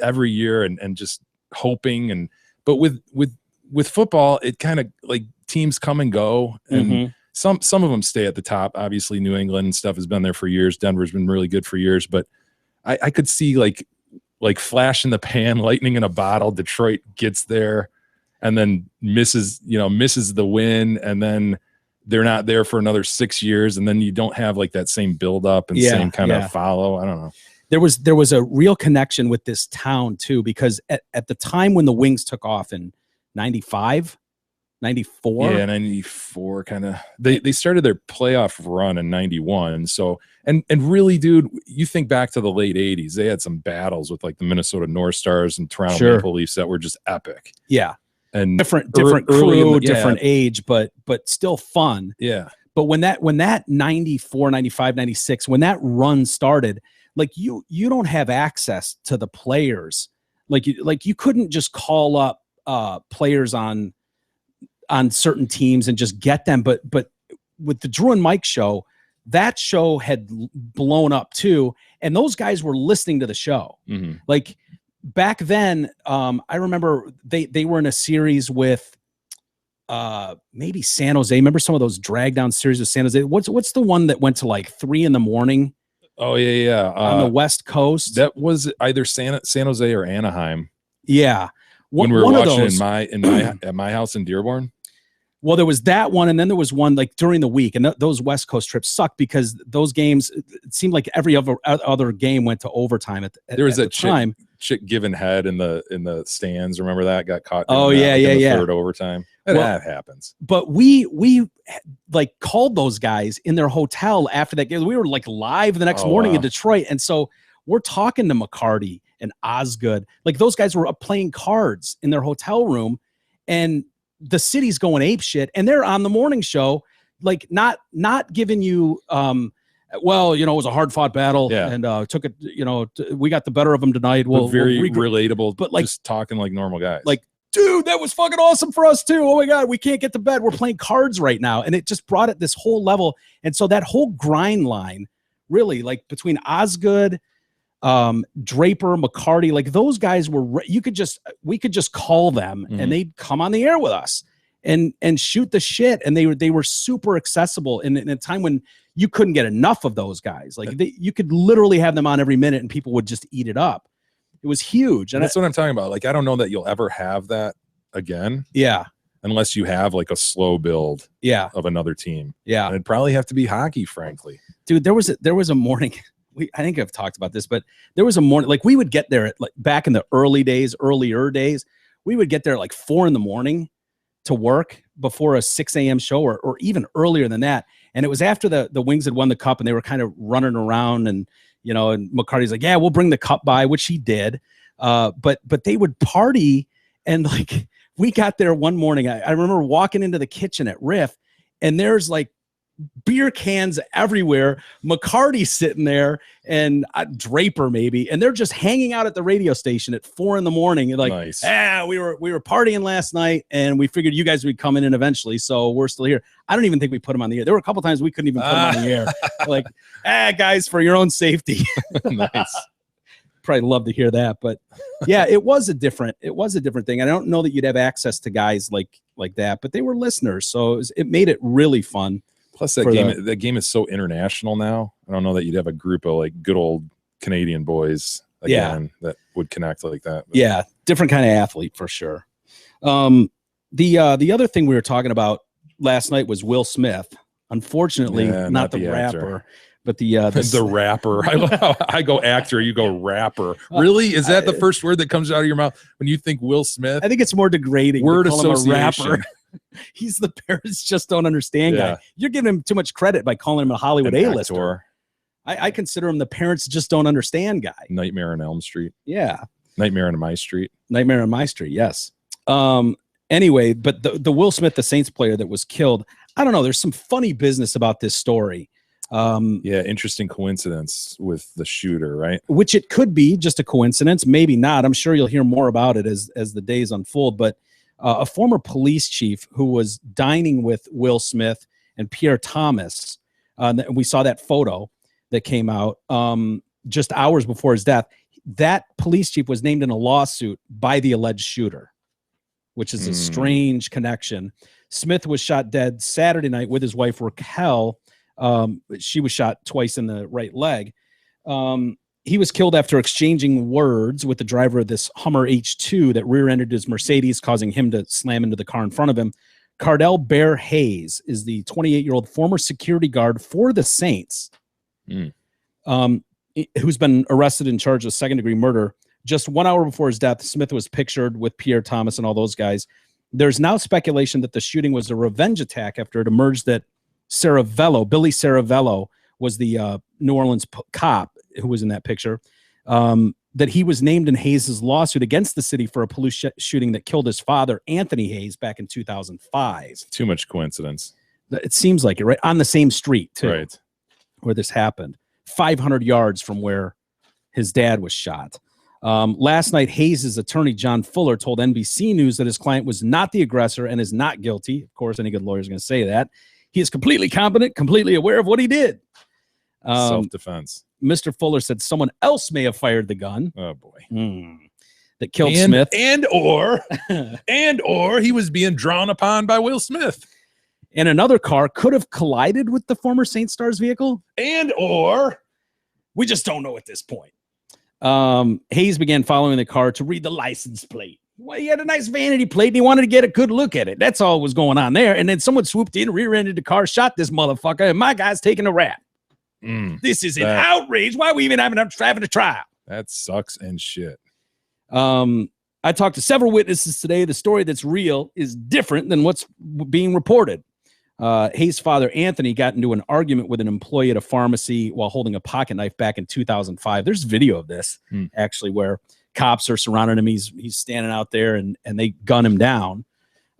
every year and just hoping. But with football, it kind of like teams come and go, and some of them stay at the top. Obviously, New England and stuff has been there for years. Denver's been really good for years, but I could see like flash in the pan, lightning in a bottle. Detroit gets there and then misses the win, and then they're not there for another 6 years, and then you don't have like that same build up and same kind of follow. I don't know. There was a real connection with this town too, because at the time when the Wings took off in 95, 94. Yeah, 94 kind of. They started their playoff run in 91. So and really, dude, you think back to the late 80s, they had some battles with like the Minnesota North Stars and Toronto Maple Leafs that were just epic. Yeah. And different crew, different age, but still fun. Yeah. But when that 94, 95, 96, when that run started, like you don't have access to the players. Like you couldn't just call up players on certain teams and just get them. But with the Drew and Mike show, that show had blown up too, and those guys were listening to the show. Like back then, I remember they were in a series with maybe San Jose. Remember some of those drag down series with San Jose? What's the one that went to like 3 a.m? Oh yeah. On the West Coast. That was either San Jose or Anaheim. Yeah. When we were watching at my house in Dearborn. Well, there was that one, and then there was one like during the week, and those West Coast trips sucked because those games, it seemed like every other game went to overtime. There was a time. Chick giving head in the stands. Remember that got caught? Oh yeah, third overtime. That happens. But we like called those guys in their hotel after that game. We were like live the next morning in Detroit, and so we're talking to McCarty and Osgood. Like those guys were playing cards in their hotel room, and the city's going ape shit, and they're on the morning show, like not giving you well, it was a hard fought battle, and took it, we got the better of them tonight. Well, very relatable, but like just talking like normal guys. Like, dude, that was fucking awesome for us too. Oh my God, we can't get to bed. We're playing cards right now. And it just brought it this whole level. And so that whole grind line, really, like between Osgood, Draper, McCarty, like those guys were, we could just call them and they'd come on the air with us and shoot the shit. And they were super accessible in a time when you couldn't get enough of those guys. Like you could literally have them on every minute and people would just eat it up. It was huge. And that's what I'm talking about. Like, I don't know that you'll ever have that again. Yeah. Unless you have like a slow build of another team. Yeah. And it'd probably have to be hockey, frankly. Dude, there was a morning. I think I've talked about this, but there was a morning, like we would get there at, like back in the earlier days, we would get there at like 4 a.m. to work before a 6 a.m. show or even earlier than that. And it was after the Wings had won the cup and they were kind of running around and, and McCarty's like, yeah, we'll bring the cup by, which he did. But they would party. And like, we got there one morning. I remember walking into the kitchen at Riff and there's like beer cans everywhere. McCarty sitting there and Draper maybe, and they're just hanging out at the radio station at 4 a.m. and like, nice. we were partying last night and we figured you guys would come in eventually, so we're still here. I don't even think we put them on the air. There were a couple times we couldn't even put them on the air. Like, guys, for your own safety. Nice. Probably love to hear that, but yeah, it was a different thing. I don't know that you'd have access to guys like that, but they were listeners, so it made it really fun. Plus, that game is so international now. I don't know that you'd have a group of like good old Canadian boys again that would connect like that. But. Yeah, different kind of athlete for sure. The other thing we were talking about last night was Will Smith. Unfortunately, not the rapper, but the rapper. I go actor, you go rapper. Really? Is that the first word that comes out of your mouth when you think Will Smith? I think it's more degrading. Word to call association. him a rapper. He's the parents just don't understand guy. You're giving him too much credit by calling him a Hollywood A-lister. I consider him the parents just don't understand guy. Nightmare on Elm Street. Yeah. Nightmare on My Street. Nightmare on My Street. Yes. Anyway, but the Will Smith, the Saints player that was killed, I don't know. There's some funny business about this story. Interesting coincidence with the shooter, right? Which it could be just a coincidence, maybe not. I'm sure you'll hear more about it as the days unfold. But a former police chief who was dining with Will Smith and Pierre Thomas, we saw that photo that came out just hours before his death. That police chief was named in a lawsuit by the alleged shooter, which is a strange connection. Smith was shot dead Saturday night with his wife, Raquel. She was shot twice in the right leg. He was killed after exchanging words with the driver of this Hummer H2 that rear-ended his Mercedes, causing him to slam into the car in front of him. Cardell Bear Hayes is the 28-year-old former security guard for the Saints, who's been arrested and charged with second-degree murder. Just 1 hour before his death, Smith was pictured with Pierre Thomas and all those guys. There's now speculation that the shooting was a revenge attack after it emerged that Billy Saravello was the New Orleans cop who was in that picture, that he was named in Hayes' lawsuit against the city for a police shooting that killed his father, Anthony Hayes, back in 2005. Too much coincidence. It seems like it, right? On the same street, too, right, where this happened. 500 yards from where his dad was shot. Last night, Hayes' attorney, John Fuller, told NBC News that his client was not the aggressor and is not guilty. Of course, any good lawyer is going to say that. He is completely competent, completely aware of what he did. Self-defense. Mr. Fuller said someone else may have fired the gun. Oh, boy. That killed Smith. Or he was being drawn upon by Will Smith. And another car could have collided with the former Saint Stars vehicle. Or we just don't know at this point. Hayes began following the car to read the license plate. Well, he had a nice vanity plate and he wanted to get a good look at it. That's all was going on there. And then someone swooped in, rear-ended the car, shot this motherfucker, and my guy's taking a rap. This is an outrage. Why are we even having a trial? That sucks and shit. I talked to several witnesses today. The story that's real is different than what's being reported. Hayes' father, Anthony, got into an argument with an employee at a pharmacy while holding a pocket knife back in 2005. There's video of this, actually, where cops are surrounding him. He's standing out there, and they gun him down.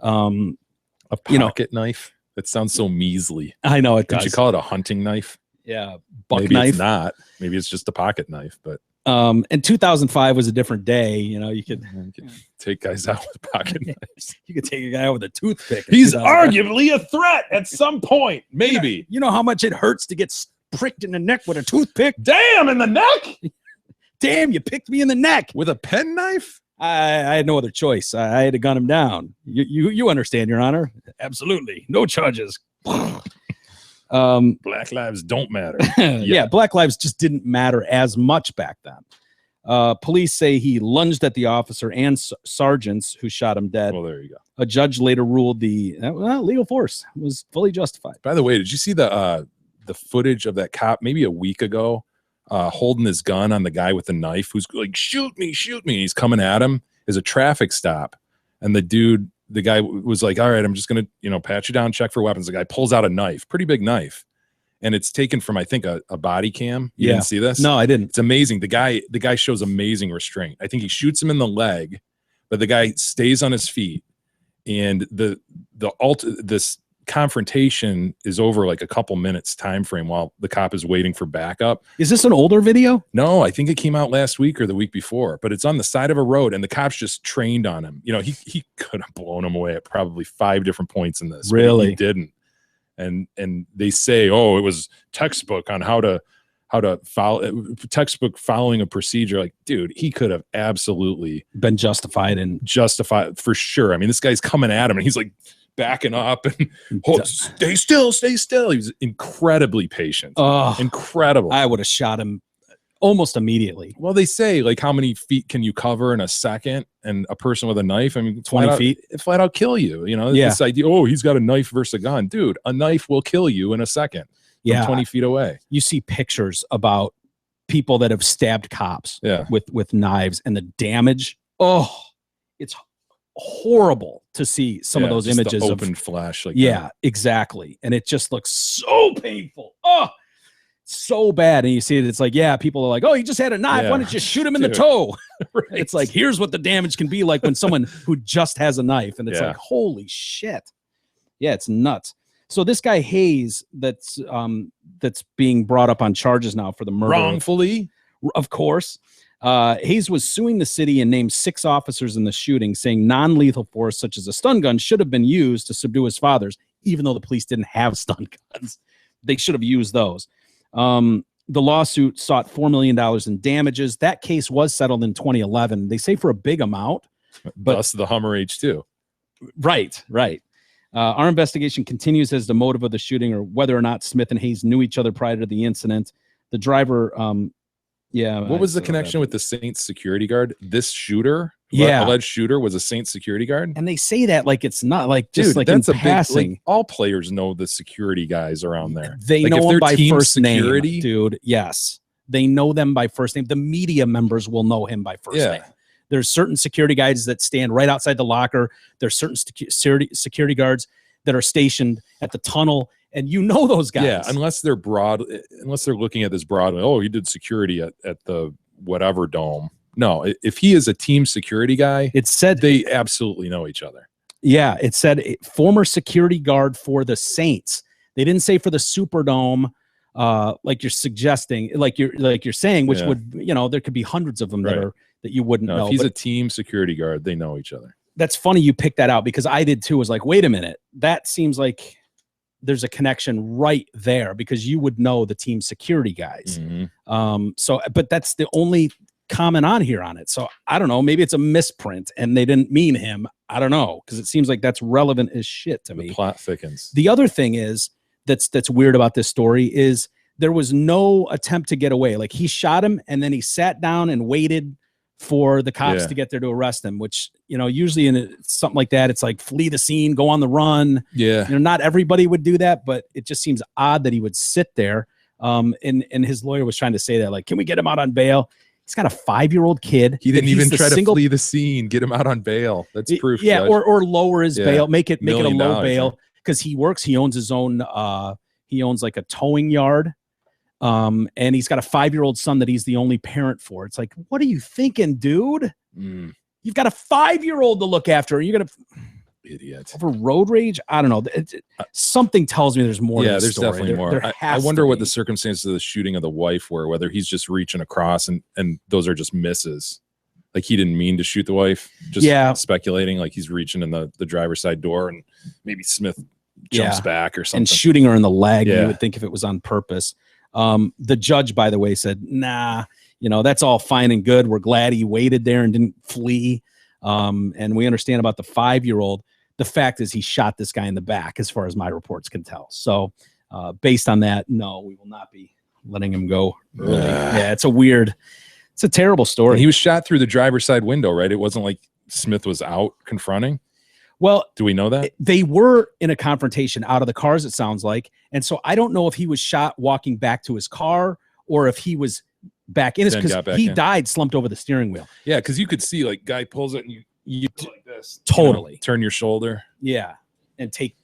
A pocket knife? That sounds so measly. I know it does. Could you call it a hunting knife? Yeah, Maybe knife. It's not. Maybe it's just a pocket knife, but... And 2005 was a different day. You could take guys out with pocket knives. You could take a guy out with a toothpick. He's arguably a threat at some point. Maybe. You know how much it hurts to get pricked in the neck with a toothpick? Damn, in the neck? Damn, you picked me in the neck. With a penknife? I had no other choice. I had to gun him down. You understand, Your Honor? Absolutely. No charges. Black lives don't matter. Yeah, Black lives just didn't matter as much back then. Police say he lunged at the officer and sergeants who shot him dead. Well, there you go. A judge later ruled the legal force was fully justified. By the way, did you see the footage of that cop maybe a week ago holding his gun on the guy with the knife who's like, shoot me, shoot me. And he's coming at him as a traffic stop. And the guy was like, all right, I'm just going to, pat you down, check for weapons. The guy pulls out a knife, pretty big knife. And it's taken from, I think, a body cam. You didn't see this? No, I didn't. It's amazing. The guy shows amazing restraint. I think he shoots him in the leg, but the guy stays on his feet. And this confrontation is over like a couple minutes time frame while the cop is waiting for backup. Is this an older video? No, I think it came out last week or the week before, but it's on the side of a road and the cops just trained on him. He could have blown him away at probably 5 different points in this. Really? He didn't. And they say, oh, it was textbook on how to follow, textbook following a procedure. Like, dude, he could have absolutely been justified for sure. I mean, this guy's coming at him and he's like backing up and stay still. He was incredibly patient. Incredible. I would have shot him almost immediately. Well, they say, like, how many feet can you cover in a second? And a person with a knife, I mean, 20 feet, flat out kill you. This idea, oh, he's got a knife versus a gun. Dude, a knife will kill you in a second. From 20 feet away. You see pictures about people that have stabbed cops with knives and the damage. Oh, it's horrible to see some of those images the open flash. Exactly. And it just looks so painful. Oh, so bad. And you see it, it's like, people are like, oh, he just had a knife. Why don't you shoot him in the toe? Right. It's like, here's what the damage can be like when someone who just has a knife. And it's like, holy shit. Yeah, it's nuts. So this guy Hayes, that's being brought up on charges now for the murder. Wrongfully? Of course. Hayes was suing the city and named 6 officers in the shooting, saying non-lethal force such as a stun gun should have been used to subdue his fathers, even though the police didn't have stun guns. They should have used those. The lawsuit sought $4 million in damages. That case was settled in 2011. They say for a big amount. But thus the Hummer H2. Right. Our investigation continues as the motive of the shooting or whether or not Smith and Hayes knew each other prior to the incident. The driver, What was the connection with the Saints security guard? This shooter, alleged shooter, was a Saints security guard? And they say that like it's not like just like in passing. Big, all players know the security guys around there. They know them by first name, dude. Yes. They know them by first name. The media members will know him by first name. There's certain security guys that stand right outside the locker. There's certain security guards that are stationed at the tunnel, and those guys. Yeah, unless they're looking at this broadly. Oh, he did security at the whatever dome. No, if he is a team security guy, it said they absolutely know each other. Yeah, it said former security guard for the Saints. They didn't say for the Superdome. Like you're suggesting, like you're saying, which would, there could be hundreds of them that you wouldn't know. If he's a team security guard, they know each other. That's funny you picked that out because I did too. Was like, wait a minute, that seems like there's a connection right there because you would know the team security guys. Mm-hmm. But that's the only comment on here on it. So I don't know, maybe it's a misprint and they didn't mean him. I don't know, because it seems like that's relevant as shit to me. The plot thickens. The other thing is that's weird about this story is there was no attempt to get away. Like he shot him and then he sat down and waited for the cops Yeah. to get there to arrest him, which, usually in something like that, it's like flee the scene, go on the run. Yeah. Not everybody would do that, but it just seems odd that he would sit there. And his lawyer was trying to say that, like, can we get him out on bail? He's got a 5-year-old kid. He didn't that he's even the try single- to flee the scene, get him out on bail. That's proof. Yeah, Judge. or lower his Yeah. bail, make it a $1 million, low bail, yeah. because he works. He owns his own. He owns like a towing yard, and he's got a 5-year-old son that he's the only parent for. It's like, what are you thinking, dude? Mm, You've got a 5-year-old to look after. You're gonna idiot. over road rage? I don't know. Something tells me there's more. to Yeah, the there's story. definitely more. There I has wonder to what be. the circumstances of the shooting of the wife were, whether he's just reaching across and those are just misses. Like he didn't mean to shoot the wife, just Yeah. speculating like he's reaching in the driver's side door and maybe Smith jumps Yeah. back or something. and shooting her in the leg. Yeah. You would think if it was on purpose. The judge, by the way, said, nah, that's all fine and good. We're glad he waited there and didn't flee. And we understand about the 5-year-old. The fact is he shot this guy in the back, as far as my reports can tell. So based on that, no, we will not be letting him go early. Yeah, it's a terrible story. And he was shot through the driver's side window, right? It wasn't like Smith was out confronting. Well, Do we know that? they were in a confrontation out of the cars, it sounds like. And so I don't know if he was shot walking back to his car or if he was back in his, Then because got back he in. died slumped over the steering wheel. Yeah, because you could see like guy pulls it and you go like this. Totally. Turn your shoulder. Yeah. And take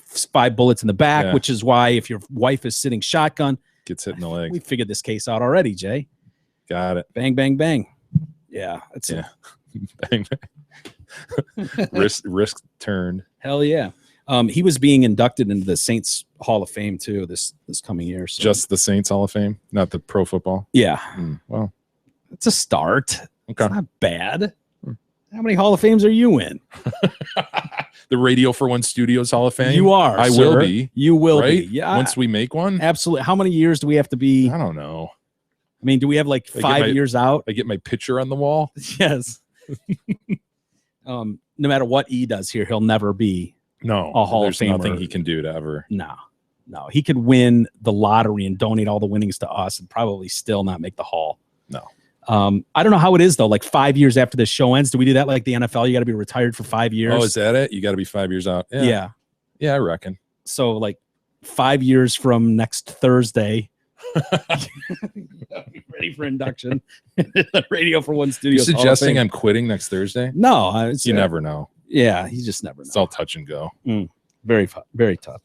5 bullets in the back, Yeah. which is why if your wife is sitting shotgun, Gets hit in the leg. we figured this case out already, Jay. Got it. Bang, bang, bang. Yeah. That's Yeah. Bang, bang. risk turned. hell yeah. He was being inducted into the Saints Hall of Fame too this coming year. So. Just the Saints Hall of Fame, not the pro football. yeah. Well, It's a start. okay. It's not bad. How many Hall of Fames are you in? The Radio for One Studios Hall of Fame. You are. I sir. will be. You will Right? be. Yeah. Once we make one. Absolutely. How many years do we have to be? I don't know. I mean, do we have like I get 5 my- years out? I get my picture on the wall. Yes. No matter what E does here, he'll never be. No, A Hall of there's nothing Famer. he can do to ever. No. He could win the lottery and donate all the winnings to us and probably still not make the Hall. No. I don't know how it is though. Like 5 years after this show ends, do we do that like the NFL? You got to be retired for 5 years. Oh, is that it? You got to be 5 years out. Yeah. Yeah, I reckon. So like 5 years from next Thursday. Ready for induction. Radio for One You're Studios. Hall of suggesting Fame. I'm quitting next Thursday? No, You never know. Yeah, you just never know. It's all touch and go. Very very tough.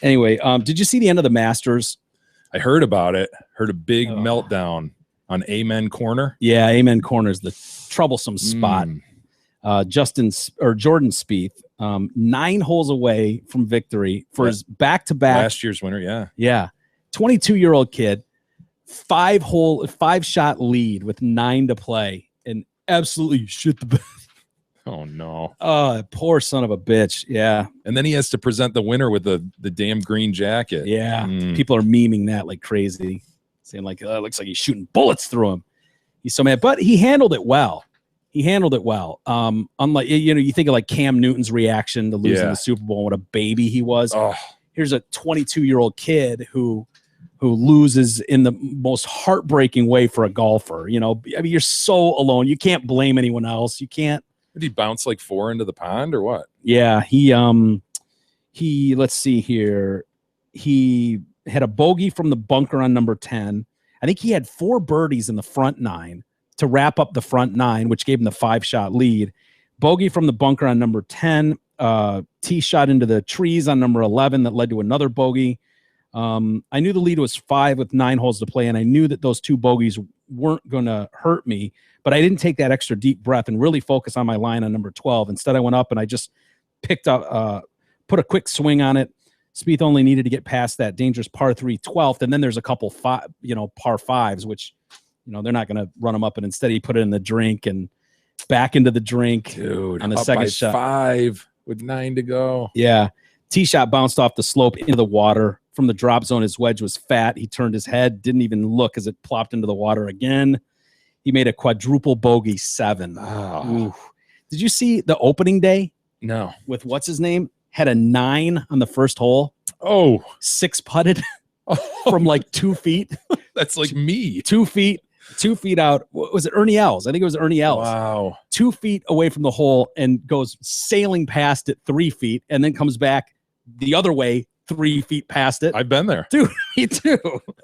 Anyway, did you see the end of the Masters? I heard about it. Heard a big Oh. meltdown on Amen Corner. Yeah, Amen Corner's the troublesome spot. Jordan Spieth, 9 holes away from victory for his back-to-back. Last year's winner. Yeah. Yeah, 22-year-old kid, 5-shot lead with 9 to play, and absolutely shit the bed. Oh no. Oh, poor son of a bitch. Yeah, And then he has to present the winner with the damn green jacket. yeah. Mm. People are memeing that like crazy, saying like, "Oh, it looks like he's shooting bullets through him." He's so mad, but he handled it well. Unlike you think of like Cam Newton's reaction to losing Yeah. the Super Bowl, what a baby he was. Oh, Here's a 22-year-old kid who loses in the most heartbreaking way for a golfer. I mean, you're so alone. You can't blame anyone else. You can't. did he bounce like 4 into the pond or what? Yeah, he let's see here. He had a bogey from the bunker on number 10. I think he had 4 birdies in the front 9 to wrap up the front 9, which gave him the 5-shot lead. Bogey from the bunker on number 10, tee shot into the trees on number 11 that led to another bogey. I knew the lead was 5 with 9 holes to play, and I knew that those 2 bogeys weren't going to hurt me, but I didn't take that extra deep breath and really focus on my line on number 12. Instead, I went up and I just picked up, put a quick swing on it. Spieth only needed to get past that dangerous par 3 12th, and then there's a couple par 5s, which they're not going to run them up, and instead he put it in the drink and back into the drink. Dude, on the up second by shot. 5 with 9 to go. Yeah. Tee shot bounced off the slope into the water. From the drop zone, his wedge was fat. He turned his head, didn't even look as it plopped into the water again. He made a quadruple bogey 7. Oh, Oof. Did you see the opening day no. with what's his name? Had a 9 on the first hole, Oh, 6 putted from like 2 feet. that's like me. 2 feet, 2 feet out. What was it? Ernie Els. I think it was Ernie Els. Wow. 2 feet away from the hole and goes sailing past it 3 feet and then comes back the other way 3 feet past it. I've been there. Dude, me too.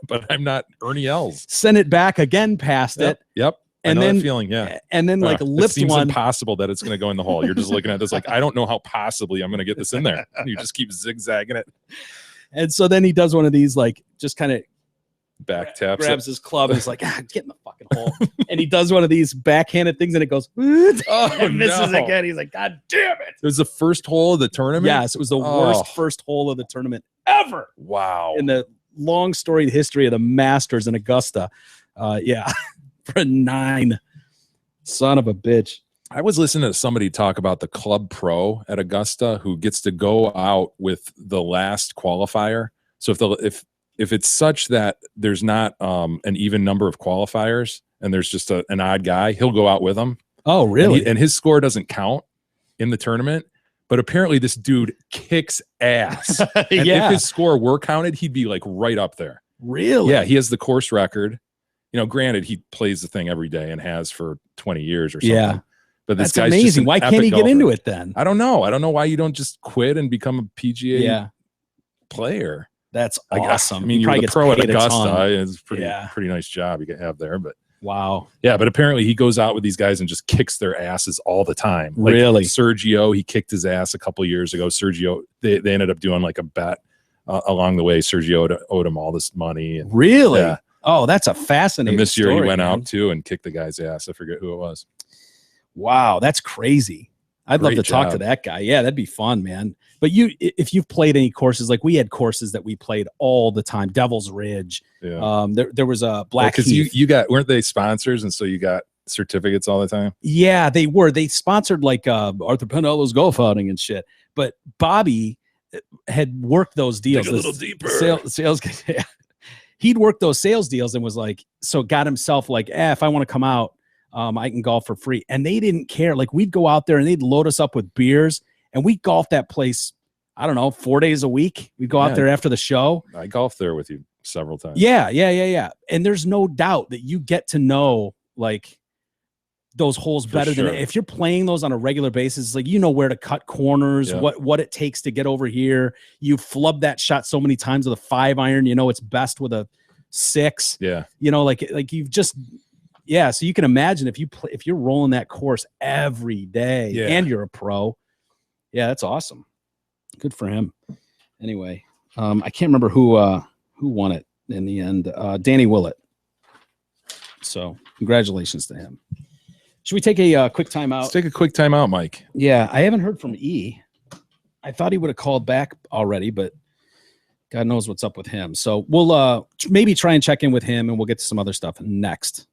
But I'm not Ernie Els. Send it back again past it. Yep. And I know then that feeling, yeah. And then like it lift seems one. impossible that it's going to go in the hole. You're just looking at this like, I don't know how possibly I'm going to get this in there. And you just keep zigzagging it. And so then he does one of these, like, just kind of Back taps. grabs his club and he's like, get in the fucking hole. And he does one of these backhanded things and it goes, and misses no. again. He's like, God damn it. It was the first hole of the tournament? Yes, it was the worst first hole of the tournament ever. Wow. In the long storied history of the Masters in Augusta. Yeah, for a 9. Son of a bitch. I was listening to somebody talk about the club pro at Augusta who gets to go out with the last qualifier. So if it's such that there's not an even number of qualifiers and there's just an odd guy, he'll go out with them. Oh, really? And his score doesn't count in the tournament. But apparently this dude kicks ass. And if his score were counted, he'd be like right up there. Really? Yeah, he has the course record. You know, granted, he plays the thing every day and has for 20 years or something. Yeah. But this That's guy's amazing. just an Why can't epic he get golfer. into it then? I don't know. I don't know why you don't just quit and become a PGA player. That's Like, awesome. I mean, He you're probably the gets pro at paid a ton. Augusta. It's pretty Yeah. pretty nice job you can have there. But Wow. yeah, but apparently he goes out with these guys and just kicks their asses all the time. Like Really? Sergio, he kicked his ass a couple years ago. Sergio, they ended up doing like a bet along the way. Sergio owed him all this money. And, Really? Yeah. Oh, that's a fascinating And this year story, he went man. out too and kicked the guy's ass. I forget who it was. Wow, that's crazy. I'd love Great to talk to job. that guy. Yeah, that'd be fun, man. But if you've played any courses, like we had courses that we played all the time, Devil's Ridge. Yeah. There was a Black because Heath. weren't they sponsors, and so you got certificates all the time? Yeah, they were. They sponsored like Arthur Pinello's golf outing and shit. But Bobby had worked those deals. Dig a little deeper. Sales. Yeah. He'd worked those sales deals and was like, so got himself like, if I want to come out, I can golf for free. And they didn't care. Like we'd go out there and they'd load us up with beers and we'd golf that place, I don't know, 4 days a week. We'd go out there after the show. I golfed there with you several times. Yeah. And there's no doubt that you get to know like those holes better than if you're playing those on a regular basis. It's like, you know where to cut corners, what it takes to get over here. You flub that shot so many times with a 5-iron, you know, it's best with a 6. Yeah. You know, like you've just, so you can imagine if you're rolling that course every day and you're a pro. Yeah, that's awesome. Good for him. Anyway, I can't remember who won it in the end. Danny Willett. So congratulations to him. Should we take a quick time out? Let's take a quick time out, Mike. Yeah, I haven't heard from E. I thought he would have called back already, but God knows what's up with him. So we'll maybe try and check in with him, and we'll get to some other stuff next.